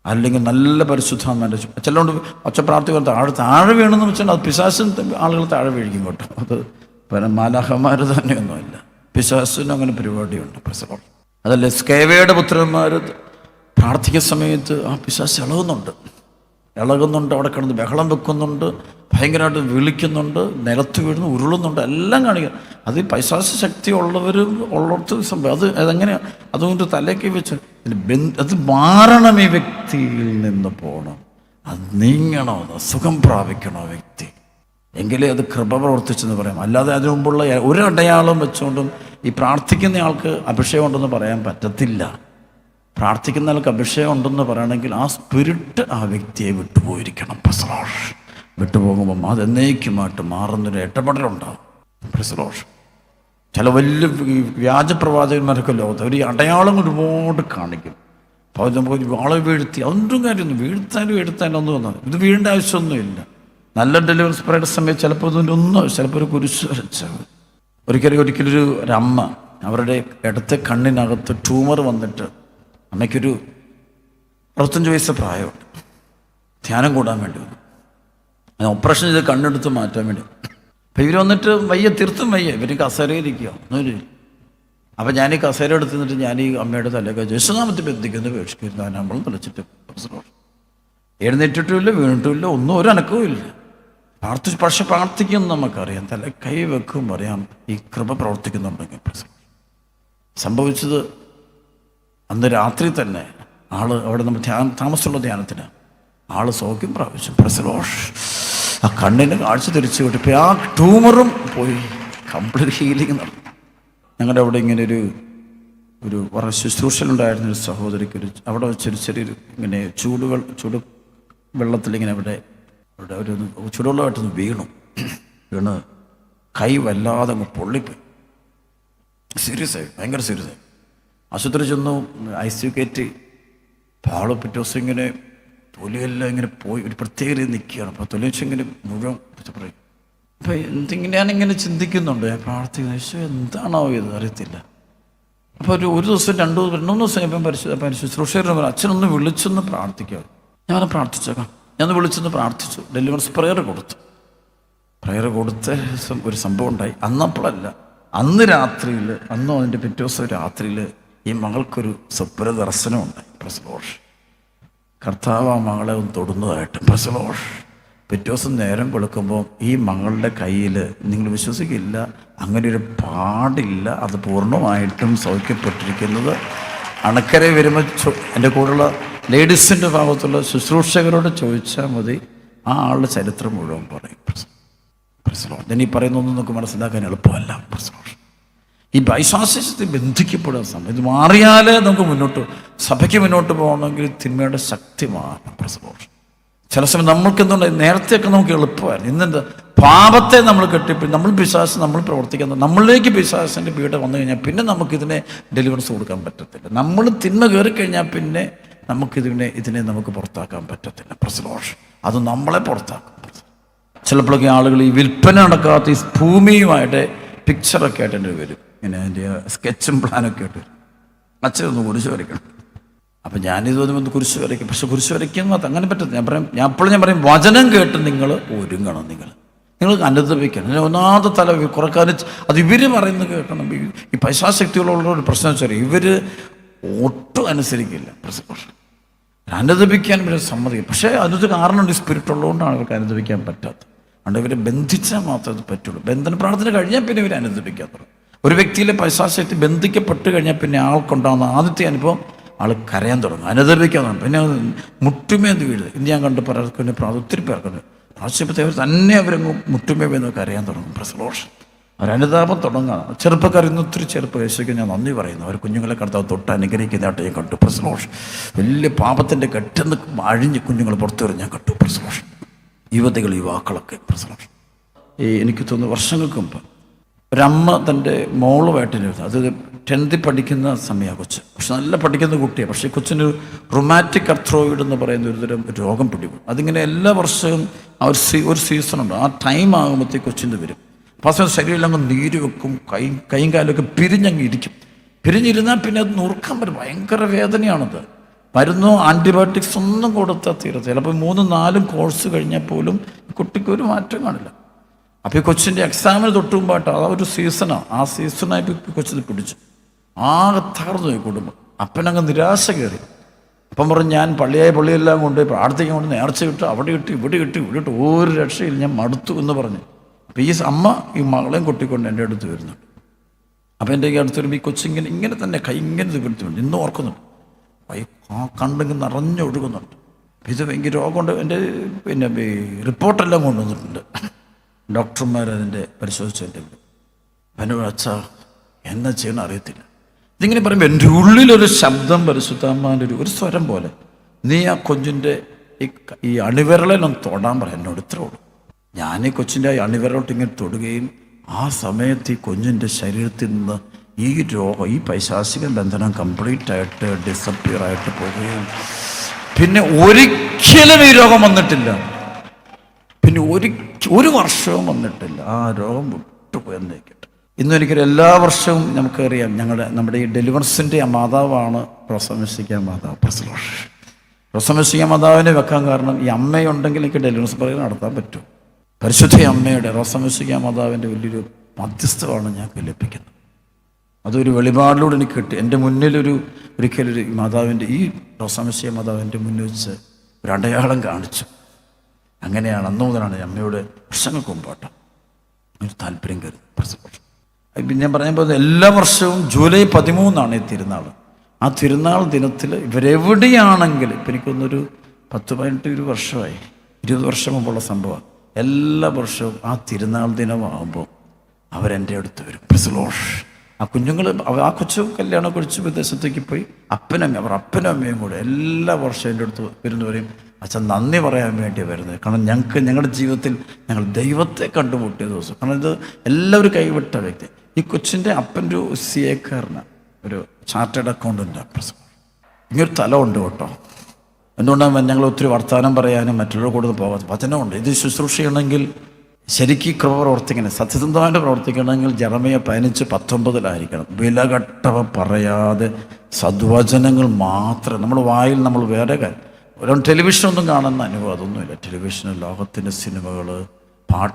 അല്ലെങ്കിൽ നല്ല പരിശുദ്ധാത്മാൻ്റെ ചിലതുകൊണ്ട് ഒച്ച പ്രാർത്ഥിക്കാൻ താഴെ വീണെന്ന് വെച്ചാൽ അത് പിശാസിന് ആളുകൾ താഴെ വീഴിക്കും കേട്ടോ. അത് മാലാഖമാർ തന്നെയൊന്നുമില്ല, പിശാസിനും അങ്ങനെ പരിപാടിയുണ്ട്. അതല്ലേ സ്കേവയുടെ പുത്രന്മാർ പ്രാർത്ഥിക്കുന്ന സമയത്ത് ആ പിശാച് ഇളകുന്നുണ്ട്, അവിടെ കിടന്ന് ബഹളം വെക്കുന്നുണ്ട്, ഭയങ്കരമായിട്ട് വിളിക്കുന്നുണ്ട്, നിലത്ത് വീഴുന്നു, ഉരുളുന്നുണ്ട്, എല്ലാം കാണിക്കുക. അത് ഈ പൈശാച ശക്തി ഉള്ളിടത്ത് സംഭവം. അതെങ്ങനെയാണ്? അതുകൊണ്ട് തലയ്ക്ക് വെച്ച് അത് മാറണം, ഈ വ്യക്തിയിൽ നിന്ന് പോകണം, അത് നീങ്ങണോ, സുഖം പ്രാപിക്കണോ വ്യക്തി, എങ്കിലേ അത് കൃപ പ്രവർത്തിച്ചെന്ന് പറയാം. അല്ലാതെ അതിനു മുമ്പുള്ള ഒരു അടയാളം വെച്ചുകൊണ്ടും ഈ പ്രാർത്ഥിക്കുന്ന ആൾക്ക് അഭിഷേകം ഉണ്ടെന്ന് പറയാൻ പറ്റത്തില്ല. പ്രാർത്ഥിക്കുന്ന ആൾക്ക് അഭിഷേകം ഉണ്ടെന്ന് പറയണമെങ്കിൽ ആ സ്പിരിറ്റ് ആ വ്യക്തിയെ വിട്ടുപോയിരിക്കണം. പ്രസലോഷ് വിട്ടുപോകുമ്പം അത് എന്നേക്കുമായിട്ട് മാറുന്നൊരു ഇടപെടലുണ്ടാവും. പ്രസലോഷ് ചില വലിയ വ്യാജപ്രവാചകന്മാരൊക്കെ ലോകത്ത് ഒരു അടയാളം ഒരുപാട് കാണിക്കും. അപ്പോൾ നമുക്ക് ആളെ വീഴ്ത്തി, അതൊന്നും കാര്യമൊന്നും വീഴ്ത്താനും ഒന്നും വന്നത് ഇത് വീഴേണ്ട ആവശ്യമൊന്നുമില്ല. നല്ല ഡെലിവറൻസ് പറയുന്ന സമയത്ത് ചിലപ്പോൾ ഇതിൻ്റെ ചിലപ്പോൾ ഒരു കുരിശ് വരച്ചത്. ഒരിക്കലൊരു അമ്മ, അവരുടെ ഇടത്തെ കണ്ണിനകത്ത് ട്യൂമർ വന്നിട്ട്, അമ്മയ്ക്കൊരു 65 വയസ്സ് പ്രായമുണ്ട്, ധ്യാനം കൂടാൻ വേണ്ടി വന്നു. ഓപ്പറേഷൻ ചെയ്ത് കണ്ണെടുത്ത് മാറ്റാൻ വേണ്ടി. അപ്പം ഇവർ വന്നിട്ട് തീർത്തും വയ്യ, ഇവർ കസേരയിരിക്കുക ഒന്നുമില്ല. അപ്പം ഞാൻ ഈ കസേര എടുത്ത് നിന്നിട്ട് ഞാൻ ഈ അമ്മയുടെ തലയൊക്കെ യേശുനാമത്തിൽ ബന്ധിക്കുന്ന പേക്ഷിക്കുന്നു. നമ്മൾ നിലച്ചിട്ട് എഴുന്നേറ്റിട്ടുമില്ല, വീണിട്ടുമില്ല, ഒന്നും ഒരു അനക്കവും ഇല്ല. പക്ഷെ പ്രാർത്ഥിക്കും നമുക്കറിയാം, തല കൈ വെക്കും അറിയാം ഈ കൃപ പ്രവർത്തിക്കുന്നുണ്ടെങ്കിൽ. സംഭവിച്ചത് അന്ന് രാത്രി തന്നെ അവിടെ നമ്മൾ താമസമുള്ള ധ്യാനത്തിന് സൗഖ്യം പ്രാപിച്ചു. പ്രസലോഷ് ആ കണ്ണിന് കാഴ്ച തിരിച്ചു കിട്ടിയപ്പോൾ ആ ട്യൂമറും പോയി. കംപ്ലീറ്റ് ഹീലിംഗ് നടന്നു. ഞങ്ങളുടെ അവിടെ ഇങ്ങനെ ഒരു വളരെ ശുശ്രൂഷയിലുണ്ടായിരുന്നൊരു സഹോദരിക്ക് അവിടെ വെച്ചൊരു ചെറിയൊരു ഇങ്ങനെ ചൂട് വെള്ളത്തിലിങ്ങനെ അവിടെ ഒരു ചൂടുവെള്ളമായിട്ടൊന്ന് വീണ് കൈ വല്ലാതെ അങ്ങ് പൊള്ളിപ്പോയി. സീരിയസായി, ഭയങ്കര സീരിയസായി. ആശുപത്രി ചെന്നു, ICU കയറ്റി. പിറ്റേ ദിവസം ഇങ്ങനെ തൊലിയെല്ലാം ഇങ്ങനെ പോയി ഒരു പ്രത്യേക രീതി നിൽക്കുകയാണ്. അപ്പോൾ തൊലി വെച്ച് ഇങ്ങനെ മുഴുവൻ പറയും. അപ്പോൾ ഞാനിങ്ങനെ ചിന്തിക്കുന്നുണ്ട്, ഞാൻ പ്രാർത്ഥിക്കുന്നു, യേശുവേ എന്താണോ ഇത് അറിയത്തില്ല. അപ്പോൾ ഒരു ദിവസം 2-3 ദിവസം ഇപ്പം ശുശ്രൂഷകരുടെ അച്ഛനൊന്ന് വിളിച്ചൊന്ന് പ്രാർത്ഥിക്കാം. ഞാൻ പ്രാർത്ഥിച്ചേക്കാം. ഞാൻ വിളിച്ചൊന്ന് പ്രാർത്ഥിച്ചു. ഡെലിവറൻസ് പ്രയർ കൊടുത്ത ഒരു സംഭവം ഉണ്ടായി. അന്നപ്പോഴല്ല, അന്ന് രാത്രിയിൽ, അതിൻ്റെ പിറ്റേ ദിവസം രാത്രിയിൽ ഈ മകൾക്കൊരു സ്വപ്ന ദർശനമുണ്ടായി. പ്രസലോഷ് കർത്താവ് ആ മകളെ ഒന്ന് തൊടുന്നതായിട്ട്. പ്രസലോഷ് പിറ്റേ ദിവസം നേരം കൊടുക്കുമ്പോൾ ഈ മകളുടെ കയ്യിൽ, നിങ്ങൾ വിശ്വസിക്കില്ല, അങ്ങനെ ഒരു പാടില്ല. അത് പൂർണ്ണമായിട്ടും സൗഖ്യപ്പെട്ടിരിക്കുന്നത്. അണക്കരെ വരുമ്പോൾ എൻ്റെ കൂടെയുള്ള ലേഡീസിൻ്റെ ഭാഗത്തുള്ള ശുശ്രൂഷകരോട് ചോദിച്ചാൽ മതി, ആ ആളുടെ ചരിത്രം മുഴുവൻ പറയും. പ്രസലോഷ് ഞാൻ ഈ പറയുന്നൊന്നും നമുക്ക് മനസ്സിലാക്കാൻ എളുപ്പമല്ല. പ്രസലോഷ് ഈ പൈശാചികത്തിൽ ബന്ധിക്കപ്പെടുന്ന സമയം ഇത് മാറിയാലേ നമുക്ക് സഭയ്ക്ക് മുന്നോട്ട് പോകണമെങ്കിൽ തിന്മയുടെ ശക്തി മാറണം. പ്രസലോഷ് ചില സമയം നമ്മൾക്ക് എന്തുകൊണ്ട് നേരത്തെയൊക്കെ നമുക്ക് എളുപ്പമായിരുന്നു. ഇന്നെന്താ പാപത്തെ നമ്മൾ കെട്ടിപ്പിടി നമ്മൾ പ്രവർത്തിക്കുന്നത്, നമ്മളിലേക്ക് പിശാചിൻ്റെ പീഡ വന്നു കഴിഞ്ഞാൽ പിന്നെ നമുക്കിതിനെ ഡെലിവറൻസ് കൊടുക്കാൻ പറ്റത്തില്ല. നമ്മൾ തിന്മ കയറിക്കഴിഞ്ഞാൽ പിന്നെ ഇതിനെ നമുക്ക് പുറത്താക്കാൻ പറ്റത്തില്ല. പ്രസലോഷ് അത് നമ്മളെ പുറത്താക്കും. ചിലപ്പോഴൊക്കെ ആളുകൾ ഈ വിൽപ്പന നടക്കാത്ത ഈ ഭൂമിയുമായിട്ട് പിക്ചറൊക്കെ ആയിട്ട് എൻ്റെ വരും. ഇങ്ങനെ അതിൻ്റെ സ്കെച്ചും പ്ലാനൊക്കെ ആയിട്ട് വരും. അച്ഛനൊന്ന് കുരിശ് വരയ്ക്കണം. അപ്പം ഞാനിതൊന്ന് കുരിശ് വരയ്ക്കും. പക്ഷെ കുരിശ് വരയ്ക്കുന്ന അങ്ങനെ പറ്റത്തില്ല. ഞാൻ പറയും വചനം കേട്ട് നിങ്ങൾ ഒരുങ്ങണം. നിങ്ങൾക്ക് അനുദപിക്കണം. ഒന്നാമത്തെ തല കുറക്കാൻ അത് ഇവർ പറയുന്നത് കേൾക്കണം. ഈ പൈശാചികതയുള്ള ഒരു പ്രശ്നം വെച്ചാൽ ഇവർ ഒട്ടും അനുസരിക്കില്ല. അനുദപിക്കാൻ ഇവരെ സമ്മതിക്കും. പക്ഷേ അതൊരു കാരണമുണ്ട്, ഈ സ്പിരിറ്റ് ഉള്ളതുകൊണ്ടാണ് അവർക്ക് അനുദപിക്കാൻ പറ്റാത്തത്. അതുകൊണ്ട് ഇവരെ ബന്ധിച്ചാൽ മാത്രമേ അത് പറ്റുള്ളൂ. ബന്ധന പ്രാർത്ഥന കഴിഞ്ഞാൽ പിന്നെ ഇവർ അനുദപിക്കാത്തുള്ളൂ. ഒരു വ്യക്തിയിലെ പൈശാചികത്തിൽ ബന്ധിക്കപ്പെട്ട് കഴിഞ്ഞാൽ പിന്നെ ആൾക്കുണ്ടാകുന്ന ആദ്യത്തെ അനുഭവം കരയാൻ തുടങ്ങും, അനുദപിക്കാൻ തുടങ്ങും. പിന്നെ മുട്ടുമേന്ന് വീഴുക. ഇന്ന് ഞാൻ കണ്ട് പലർക്കും ഒത്തിരി പേർക്കുണ്ട് ആശുപത്രി തന്നെ അവരങ്ങ് മുട്ടുമേന്ന് കരയാൻ തുടങ്ങും. പ്രസലോഷ് അവരനുതാപം തുടങ്ങാം. ചെറുപ്പക്കാർ ഇന്ന് ഒത്തിരി യേശുവിന് ഞാൻ നന്ദി പറയുന്നു. അവർ കുഞ്ഞുങ്ങളെ കടത്താവ് തൊട്ട് അനുഗ്രഹിക്കുന്നതായിട്ട് ഞാൻ കണ്ടു. പ്രസലോഷ് വലിയ പാപത്തിൻ്റെ കെട്ടെന്ന് അഴിഞ്ഞ് കുഞ്ഞുങ്ങൾ പുറത്തു വരും ഞാൻ കണ്ടു. പ്രസലോഷ് യുവാക്കളൊക്കെ. പ്രസലോഷ് എനിക്ക് തോന്നുന്നു വർഷങ്ങൾക്ക് മുമ്പ് ഒരമ്മ തൻ്റെ മോളുമായിട്ടിരുന്നു. അത് 10th പഠിക്കുന്ന സമയമാണ് കൊച്ച്. പക്ഷെ നല്ല പഠിക്കുന്ന കുട്ടിയാണ്. പക്ഷേ കൊച്ചിന് റുമാറ്റിക് അർത്രോയിഡ് എന്ന് പറയുന്ന ഒരുതരം രോഗം പിടിക്കും. അതിങ്ങനെ എല്ലാ വർഷവും ഒരു സീസണുണ്ട്. ആ ടൈം ആകുമ്പോഴത്തേക്ക് കൊച്ചിൻ്റെ വരും. അപ്പോൾ ആ ശരീരം അങ്ങ് നീര് വെക്കും, കൈയും കാലൊക്കെ പിരിഞ്ഞങ്ങ് ഇരിക്കും. പിരിഞ്ഞിരുന്നാൽ പിന്നെ അത് നുറുക്കാൻ പറ്റും. ഭയങ്കര വേദനയാണത്. മരുന്നോ ആൻറ്റിബയോട്ടിക്സ് ഒന്നും കൊടുത്താൽ തീരത്തില്ല. ചിലപ്പോൾ 3-4 കോഴ്സ് കഴിഞ്ഞാൽ പോലും കുട്ടിക്ക് ഒരു മാറ്റം കാണില്ല. അപ്പോൾ ഈ കൊച്ചിൻ്റെ എക്സാമിന് തൊട്ട് മുമ്പായിട്ട് ആ ഒരു സീസണാണ്. ആ സീസണായിട്ട് കൊച്ചിന് പിടിച്ചു. ആകെ തകർന്നു പോയി കുടുംബം. അപ്പനങ്ങ് നിരാശ കയറി. അപ്പം പറഞ്ഞു, ഞാൻ പള്ളിയെല്ലാം കൊണ്ട് പ്രാർത്ഥിക്കാൻ കൊണ്ട് നേർച്ച കിട്ടും, അവിടെ കിട്ടി, ഇവിടെ ഒരു രക്ഷയില്ല, ഞാൻ മടുത്തു എന്ന് പറഞ്ഞു. അപ്പോൾ ഈ അമ്മ ഈ മകളെയും കൊട്ടിക്കൊണ്ട് എൻ്റെ അടുത്ത് വരുന്നുണ്ട്. അപ്പം എൻ്റെ അടുത്ത് വരുമ്പോൾ ഈ കൊച്ചിങ്ങനെ തന്നെ കൈ ഇങ്ങനെ പിടിച്ചുണ്ട്. ഇന്നും ഓർക്കുന്നുണ്ട്. കണ്ടിങ്ങനെ നിറഞ്ഞൊഴുകുന്നുണ്ട്. ഇത് ഭയങ്കര രോഗമുണ്ട്. എൻ്റെ റിപ്പോർട്ടെല്ലാം കൊണ്ടുവന്നിട്ടുണ്ട്. ഡോക്ടർമാർ അതിൻ്റെ പരിശോധിച്ചതിൻ്റെ എന്നോട് അച്ഛാ എന്നാ ചെയ്യണം അറിയത്തില്ല. ഇതിങ്ങനെ പറയുമ്പോൾ എൻ്റെ ഉള്ളിലൊരു ശബ്ദം പരിശുദ്ധാത്മാവിൻ്റെ ഒരു സ്വരം പോലെ, നീ ആ കൊച്ചിൻ്റെ ഈ അണിവിരലിലൊന്ന് തൊടാൻ പറയാം എന്നോട്. ഇത്രേ ഉള്ളൂ. ഞാൻ ഈ കൊച്ചിൻ്റെ അണിവിരലോട്ട് ഇങ്ങനെ തൊടുകയും ആ സമയത്ത് ഈ കുഞ്ഞിൻ്റെ ശരീരത്തിൽ നിന്ന് ഈ രോഗം, ഈ പൈശാചിക ബന്ധനം കംപ്ലീറ്റ് ആയിട്ട് ഡിസപ്പിയർ ആയിട്ട് പോവുകയും പിന്നെ ഒരിക്കലും ഈ രോഗം വന്നിട്ടില്ല. പിന്നെ ഒരു വർഷവും വന്നിട്ടില്ല. ആ രോഗം വിട്ടുപോയെന്നേക്കട്ടെ. ഇന്നും എനിക്കൊരു എല്ലാ വർഷവും നമുക്കറിയാം നമ്മുടെ ഈ ഡെലിവറൻസിൻ്റെ ആ മാതാവാണ് റോസമ്മ മാതാവ്. റോസമ്മ മാതാവിനെ വെക്കാൻ കാരണം ഈ അമ്മയുണ്ടെങ്കിൽ എനിക്ക് ഡെലിവറൻസ് പറയുന്നത് നടത്താൻ പറ്റും. പരിശുദ്ധ അമ്മയുടെ റോസമ്മ മാതാവിൻ്റെ വലിയൊരു മധ്യസ്ഥമാണ് ഞങ്ങൾക്ക് ലഭിക്കുന്നത്. അതൊരു വെളിപാടിലൂടെ എനിക്ക് കിട്ടി. എൻ്റെ ഒരിക്കലൊരു മാതാവിൻ്റെ ഈ റോസമ്മ മാതാവിൻ്റെ മുന്നിൽ വെച്ച് ഒരു അടയാളം കാണിച്ചു. അങ്ങനെയാണ് അന്ന് മുതലാണ് അമ്മയുടെ വർഷങ്ങൾക്ക് മുമ്പാട്ടം ഒരു താല്പര്യം കരുതി. ഞാൻ പറയാൻ പോകുന്നത് എല്ലാ വർഷവും ജൂലൈ 13 ഈ തിരുനാൾ. ആ തിരുനാൾ ദിനത്തിൽ ഇവരെവിടെയാണെങ്കിൽ ഇപ്പം എനിക്കൊന്നൊരു 10-18 വർഷമായി, 20 വർഷം മുമ്പുള്ള സംഭവം. എല്ലാ വർഷവും ആ തിരുനാൾ ദിനമാകുമ്പോൾ അവരെൻ്റെ അടുത്ത് വരും. പ്രൈസ്. ആ കുഞ്ഞുങ്ങൾ, ആ കൊച്ചു കല്യാണം കഴിച്ച് വിദേശത്തേക്ക് പോയി അവർ അപ്പനും അമ്മയും കൂടെ എല്ലാ വർഷവും എൻ്റെ അടുത്ത് വരുന്നവരെയും അച്ഛൻ നന്ദി പറയാൻ വേണ്ടി വരുന്നത്. കാരണം ഞങ്ങളുടെ ജീവിതത്തിൽ ഞങ്ങൾ ദൈവത്തെ കണ്ടുമുട്ടിയ ദിവസം. കാരണം ഇത് എല്ലാവരും കൈവിട്ട വ്യക്തി. ഈ കൊച്ചിൻ്റെ അപ്പൻ്റെ ഒരു CA കാരനാണ്, ഒരു ചാർട്ടേഡ് അക്കൗണ്ടൻ്റ്. ഇങ്ങനൊരു തലമുണ്ട് കേട്ടോ. എന്തുകൊണ്ടാണ് ഞങ്ങൾ ഒത്തിരി വർത്തമാനം പറയാനും മറ്റുള്ളവർ കൂടുതൽ പോകാൻ വചനമുണ്ട്. ഇത് ശുശ്രൂഷ ചെയ്യണമെങ്കിൽ ശരിക്കും കൃപ പ്രവർത്തിക്കണം, സത്യസന്ധമായിട്ട് പ്രവർത്തിക്കണമെങ്കിൽ ജെറമ്യ 15:19 വിലകട്ടവ പറയാതെ സദ്വചനങ്ങൾ മാത്രം. നമ്മൾ വായിൽ നമ്മൾ വേറെ ടെലിവിഷനൊന്നും കാണുന്ന അനുഭവമൊന്നുമില്ല. ടെലിവിഷന് ലോകത്തിൻ്റെ സിനിമകൾ,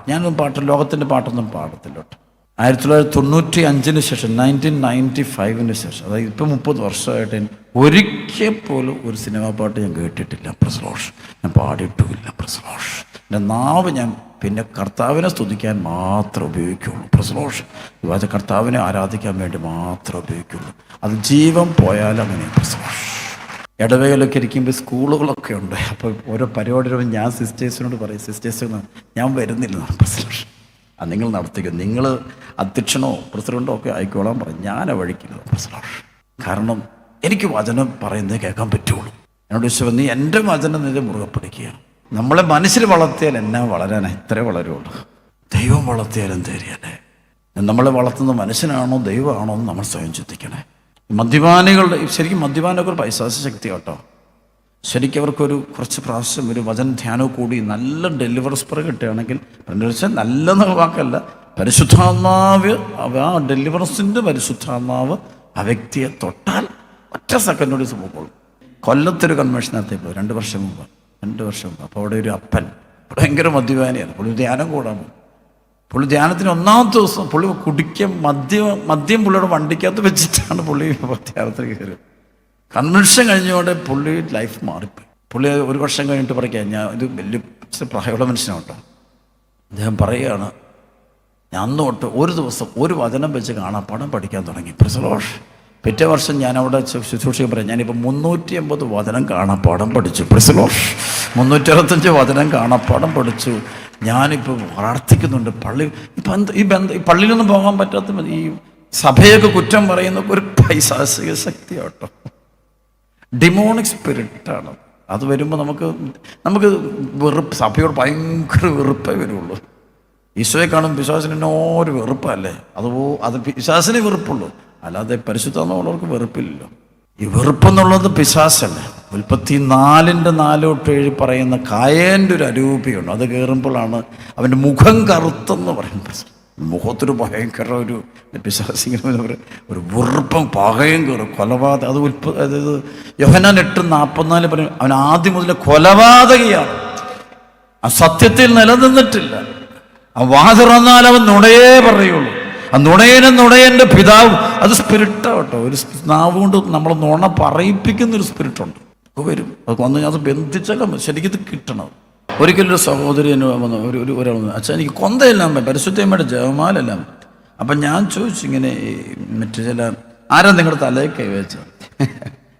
ഞാനൊന്നും ലോകത്തിൻ്റെ പാട്ടൊന്നും പാടത്തില്ല കേട്ടോ. 1995 ശേഷം 1995 ശേഷം, അതായത് ഇപ്പം 30 വർഷമായിട്ട് ഒരിക്കൽ പോലും ഒരു സിനിമാ പാട്ട് ഞാൻ കേട്ടിട്ടില്ല. പ്രസലോഷ് ഞാൻ പാടിയിട്ടുമില്ല. പ്രസലോഷ് എൻ്റെ നാവ് ഞാൻ പിന്നെ കർത്താവിനെ സ്തുതിക്കാൻ മാത്രം ഉപയോഗിക്കുള്ളൂ. പ്രസലോഷ് വിവാച കർത്താവിനെ ആരാധിക്കാൻ വേണ്ടി മാത്രം ഉപയോഗിക്കുള്ളൂ. അത് ജീവൻ പോയാലും അങ്ങനെ. പ്രസലോഷ് ഇടവേളൊക്കെ ഇരിക്കുമ്പോൾ സ്കൂളുകളൊക്കെ ഉണ്ട്. അപ്പോൾ ഓരോ പരിപാടികളും ഞാൻ സിസ്റ്റേഴ്സിനോട് പറയും, സിസ്റ്റേഴ്സ് ഞാൻ വരുന്നില്ല. പ്രസലോഷ് അത് നിങ്ങൾ നടത്തിക്കും, നിങ്ങൾ അധ്യക്ഷനോ പ്രസിഡൻറ്റോ ഒക്കെ ആയിക്കോളാൻ പറയും. ഞാൻ വഴിക്കുന്നത്. പ്രസലോഷ് കാരണം എനിക്ക് വചനം പറയുന്നത് കേൾക്കാൻ പറ്റുള്ളൂ. എന്നോട് വിശ്വ നീ എൻ്റെ വചനം നിന്റെ മുറുകെ പിടിക്കുക. നമ്മളെ മനസ്സിൽ വളർത്തിയാൽ എന്നാ വളരാനാ? ഇത്രേ വളരുള്ളൂ. ദൈവം വളർത്തിയാലും തരിയല്ലേ. നമ്മളെ വളർത്തുന്ന മനുഷ്യനാണോ ദൈവമാണോ എന്ന് നമ്മൾ സ്വയം ചിന്തിക്കണേ. മദ്യപാനികളുടെ ശരിക്കും മദ്യപാനൊക്കെ ഒരു പൈശാച ശക്തി കേട്ടോ. ശരിക്കും അവർക്കൊരു കുറച്ച് പ്രാവശ്യം ഒരു വചന ധ്യാനവും കൂടി നല്ല ഡെലിവറൻസ് സ്പ്രേ കിട്ടുകയാണെങ്കിൽ, നല്ലെന്ന വാക്കല്ല, പരിശുദ്ധാത്മാവ്, ആ ഡെലിവറൻസിൻ്റെ പരിശുദ്ധാത്മാവ് ആ വ്യക്തിയെ തൊട്ടാൽ ഒറ്റ സെക്കൻഡോട് പോയിക്കോളും. കൊല്ലത്തൊരു കൺവെൻഷനകത്തേക്ക് പോയി 2 വർഷം മുമ്പ്. അപ്പോൾ അവിടെ ഒരു അപ്പൻ ഭയങ്കര മദ്യപാനിയാണ്. പുള്ളി ധ്യാനം കൂടാൻ പോകും. പുള്ളി ധ്യാനത്തിന് 1-ാമത്തെ ദിവസം പുള്ളി കുടിക്കാൻ മദ്യം പുള്ളിയുടെ വണ്ടിക്കകത്ത് വെച്ചിട്ടാണ് പുള്ളി ധ്യാനത്തിൽ കയറിയത്. കൺവെൻഷൻ കഴിഞ്ഞോടെ പുള്ളി ലൈഫ് മാറിപ്പോയി. പുള്ളി 1 വർഷം കഴിഞ്ഞിട്ട് പറയാം, ഞാൻ ഇത് വലിയ പ്രായമുള്ള മനുഷ്യനാണ് കേട്ടോ. അദ്ദേഹം പറയുകയാണ്, ഞാൻ അന്ന് തൊട്ട് ഒരു ദിവസം ഒരു വചനം വെച്ച് കാണാപ്പാഠം പഠിക്കാൻ തുടങ്ങി. പ്രസലോഷ് പിറ്റേ വർഷം ഞാൻ അവിടെ ശുശ്രൂഷയും പറയാം, ഞാനിപ്പോൾ 380 വചനം കാണാപ്പാഠം പഠിച്ചു. പ്രസലോഷ് 365 വചനം കാണാപ്പാഠം പഠിച്ചു. ഞാനിപ്പോൾ പ്രാർത്ഥിക്കുന്നുണ്ട്. ഈ പള്ളിയിലൊന്നും പോകാൻ പറ്റാത്ത ഈ സഭയൊക്കെ കുറ്റം പറയുന്ന ഒരു പൈശാചിക ശക്തി കേട്ടോ. ഡിമോണിക് സ്പിരിറ്റാണ്. അത് വരുമ്പോൾ നമുക്ക് സഭയോട് ഭയങ്കര വെറുപ്പേ വരുള്ളൂ. ഈശോയെ കാണും പിശാചിന് ഒരു വെറുപ്പല്ലേ. അത് പിശാചിനെ വെറുപ്പുള്ളൂ, അല്ലാതെ പരിശുദ്ധമുള്ളവർക്ക് വെറുപ്പില്ലല്ലോ. ഈ വെറുപ്പെന്നുള്ളത് പിശാചല്ലേ. 4:4-7 പറയുന്ന കായേൻ്റെ ഒരു അരൂപിയുണ്ട്. അത് കയറുമ്പോഴാണ് അവൻ്റെ മുഖം കറുത്തെന്ന് പറയുന്നത്. മുഖത്തൊരു ഭയങ്കര ഒരു പിശാചിങ്ങനെ ഒരു വെറുപ്പം പകയും കയറും. കൊലപാതകം അതായത് യോഹന്നാൻ 8:44 പറയും, അവൻ ആദ്യം മുതലേ കൊലപാതകയാണ്. ആ സത്യത്തിൽ നിലനിന്നിട്ടില്ല. ആ വാ തുറന്നാൽ അവൻ നുണയേ പറയുള്ളൂ. ആ നുണയൻ്റെ പിതാവ് അത് സ്പിരിറ്റാട്ടോ. ഒരു നാവ് കൊണ്ട് നമ്മൾ നുണ പറയിപ്പിക്കുന്നൊരു സ്പിരിറ്റുണ്ട്. വരും. അത് വന്ന് അത് ബന്ധിച്ചാലും ശരിക്കും ഇത് കിട്ടണം. ഒരിക്കലൊരു സഹോദരി ഒരാൾ അച്ഛാ എനിക്ക് കൊന്തയെല്ലാം പരിശുദ്ധമ്മയുടെ ജപമാലെല്ലാം. അപ്പം ഞാൻ ചോദിച്ചു ഇങ്ങനെ മറ്റു ചില ആരാ നിങ്ങളുടെ തലയിൽ കൈവച്ച?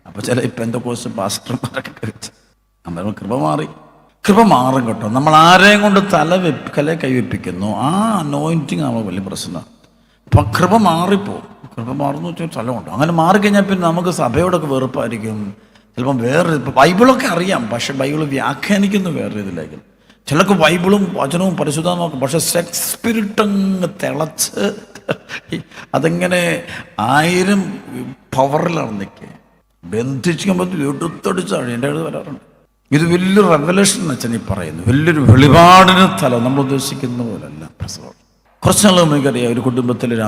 അപ്പോൾ ചില ഇപ്പം എൻ്റെ കോഴ്സ് പാസ്റ്റർമാരൊക്കെ കൈവച്ച. നമ്മൾ കൃപ മാറും കേട്ടോ. നമ്മൾ ആരെയും കൊണ്ട് തല കൈവപ്പിക്കുന്നു, ആ അനോയിൻറ്റിങ് നമ്മൾ വലിയ പ്രശ്നമാണ്. അപ്പം കൃപ മാറിപ്പോവും. കൃപ മാറുന്നു വെച്ചാൽ സ്ഥലമുണ്ട്. അങ്ങനെ മാറിക്കഴിഞ്ഞാൽ പിന്നെ നമുക്ക് സഭയോടൊക്കെ വെറുപ്പായിരിക്കും. ചിലപ്പം ഇപ്പം ബൈബിളൊക്കെ അറിയാം, പക്ഷെ ബൈബിൾ വ്യാഖ്യാനിക്കുന്നു വേറെ ഇതിലേക്ക്. ചിലർക്ക് ബൈബിളും വചനവും പരിശുദ്ധമാക്കും, പക്ഷെ സെക്സ് സ്പിരിറ്റങ്ങ് തിളച്ച് അതിങ്ങനെ 1000 പവറിലാണ് നിൽക്കുക. ബന്ധിക്കുമ്പോൾ എടുത്തടിച്ചാണ് എൻ്റെ അടുത്ത് വരാറുണ്ട്. ഇത് വലിയൊരു റെവലേഷൻ അച്ഛൻ ഈ പറയുന്നു, വലിയൊരു വെളിപാടിന് തലം നമ്മൾ ഉദ്ദേശിക്കുന്ന പോലല്ല. പ്രസവം കുറച്ച് നാൾ നമുക്കറിയാം, ഒരു കുടുംബത്തിലൊരു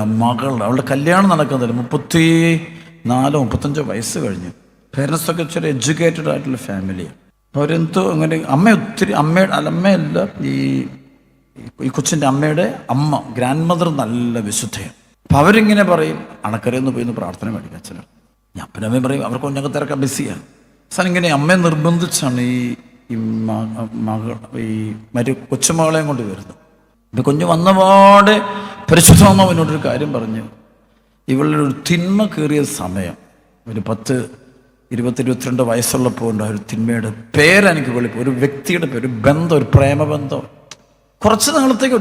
അവളുടെ കല്യാണം നടക്കുന്നില്ല. 34-35 വയസ്സ് കഴിഞ്ഞു. പേരൻസൊക്കെ ഇച്ചിരി എഡ്യൂക്കേറ്റഡ് ആയിട്ടുള്ള ഫാമിലിയാണ്. അവരെന്തോ അങ്ങനെ അമ്മയല്ല, ഈ കൊച്ചിൻ്റെ അമ്മയുടെ അമ്മ ഗ്രാൻഡ് മദർ നല്ല വിശുദ്ധയാണ്. അപ്പം അവരിങ്ങനെ പറയും, അണക്കരയൊന്ന് പോയി പ്രാർത്ഥന മേടിക്കും അച്ഛനും. ഞാൻ പിന്നെ അമ്മയും പറയും, അവർക്ക് കൊഞ്ഞൊക്കെ തിരക്കാൻ ബിസിയാണ്. സാർ ഇങ്ങനെ അമ്മയെ നിർബന്ധിച്ചാണ് ഈ കൊച്ചുമകളെയും കൊണ്ട് വരുന്നത്. ഇപ്പം കുഞ്ഞ് വന്നപാടെ പരിശുദ്ധാത്മാവ് എന്നോടൊരു കാര്യം പറഞ്ഞു. ഇവളുടെ ഒരു തിന്മ കയറിയ സമയം, ഒരു 10-22 വയസ്സുള്ളപ്പോൾ ഉണ്ട് ഒരു തിന്മയുടെ പേരെനിക്ക് വെളിപ്പോൾ, ഒരു വ്യക്തിയുടെ പേര്, ഒരു ബന്ധം, ഒരു പ്രേമബന്ധം. കുറച്ച് നാളത്തേക്ക്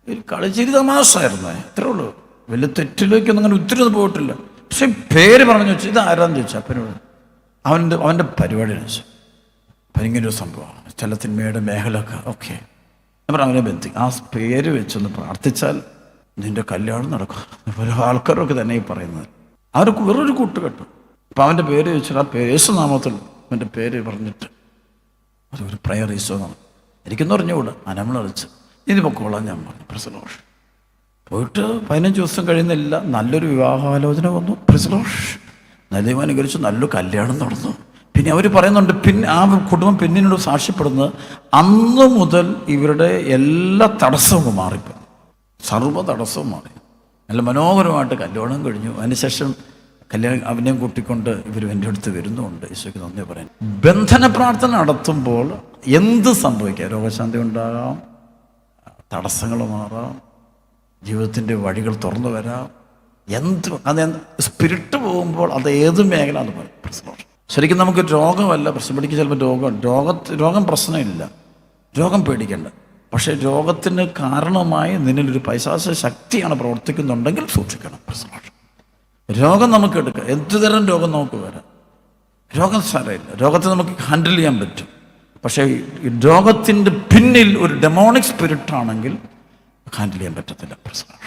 ഒരു കളിച്ചിരി തമാശായിരുന്നേ, അത്രേ ഉള്ളൂ. വലിയ തെറ്റിലേക്കൊന്നും അങ്ങനെ ഒത്തിരി ഒന്നും പോയിട്ടില്ല. പക്ഷെ പേര് പറഞ്ഞു വെച്ചു, ഇത് ആരാന്ന് ചോദിച്ചു. അപ്പനോട് അവൻ്റെ പരിപാടിയെന്ന് വെച്ചു, അപ്പം ഇങ്ങനൊരു സംഭവമാണ്, ചില തിന്മയുടെ മേഖലയൊക്കെ. ഓക്കെ, ഞാൻ പറഞ്ഞു അവനെ ബന്ധി, ആ പേര് വെച്ചൊന്ന് പ്രാർത്ഥിച്ചാൽ നിന്റെ കല്യാണം നടക്കും. പല ആൾക്കാരൊക്കെ തന്നെ ഈ പറയുന്നത്. അവർക്ക് വേറൊരു കൂട്ടുകെട്ടു. അപ്പം അവൻ്റെ പേര് ചോദിച്ചാൽ ആ യേശുനാമത്തിൽ അവൻ്റെ പേര് പറഞ്ഞിട്ട് അതൊരു പ്രയർ ഈശോന്നാണ്. എനിക്കെന്ന് പറഞ്ഞുകൂടാ, അനമ്മളറിച്ച് ഇനി പൊക്കോളാം ഞാൻ പറഞ്ഞു. പ്രസലോഷ് പോയിട്ട് 15 ദിവസം കഴിയുന്നില്ല, നല്ലൊരു വിവാഹാലോചന വന്നു. പ്രസലോഷ് നല്ല അനുകരിച്ച് നല്ലൊരു കല്യാണം നടന്നു. പിന്നെ അവർ പറയുന്നുണ്ട്, പിന്നെ ആ കുടുംബം പിന്നീട് സാക്ഷ്യപ്പെടുന്നത് അന്ന് മുതൽ ഇവരുടെ എല്ലാ തടസ്സവും മാറിപ്പോയി, സർവ്വ തടസ്സവും മാറി. നല്ല മനോഹരമായിട്ട് കല്യാണം കഴിഞ്ഞു. അതിനുശേഷം കല്യാണം അവനെയും കൂട്ടിക്കൊണ്ട് ഇവർ എൻ്റെ അടുത്ത് വരുന്നുണ്ട്. ഈശോയ്ക്ക് നന്ദി പറയാൻ. ബന്ധന പ്രാർത്ഥന നടത്തുമ്പോൾ എന്ത് സംഭവിക്കാം? രോഗശാന്തി ഉണ്ടാകാം, തടസ്സങ്ങൾ മാറാം, ജീവിതത്തിൻ്റെ വഴികൾ തുറന്നു വരാം. അത് സ്പിരിറ്റ് പോകുമ്പോൾ അത് ഏത് മേഖല അത് പ്രശ്നം. ശരിക്കും നമുക്ക് രോഗമല്ല പ്രശ്നം. പിടിക്ക് ചിലപ്പോൾ രോഗം പ്രശ്നമില്ല, രോഗം പേടിക്കേണ്ട. പക്ഷേ രോഗത്തിന് കാരണമായി നിന്നിലൊരു പൈശാചിക ശക്തിയാണ് പ്രവർത്തിക്കുന്നുണ്ടെങ്കിൽ സൂക്ഷിക്കണം. പ്രശ്നം രോഗം നമുക്ക് എടുക്കാം, എന്തുതരം രോഗം നമുക്ക് വരാം. രോഗം സാരമില്ല, രോഗത്തെ നമുക്ക് ഹാൻഡിൽ ചെയ്യാൻ പറ്റും. പക്ഷേ ഈ രോഗത്തിൻ്റെ പിന്നിൽ ഒരു ഡെമോണിക് സ്പിരിറ്റ് ആണെങ്കിൽ ഹാൻഡിൽ ചെയ്യാൻ പറ്റത്തില്ല. പ്രശ്നം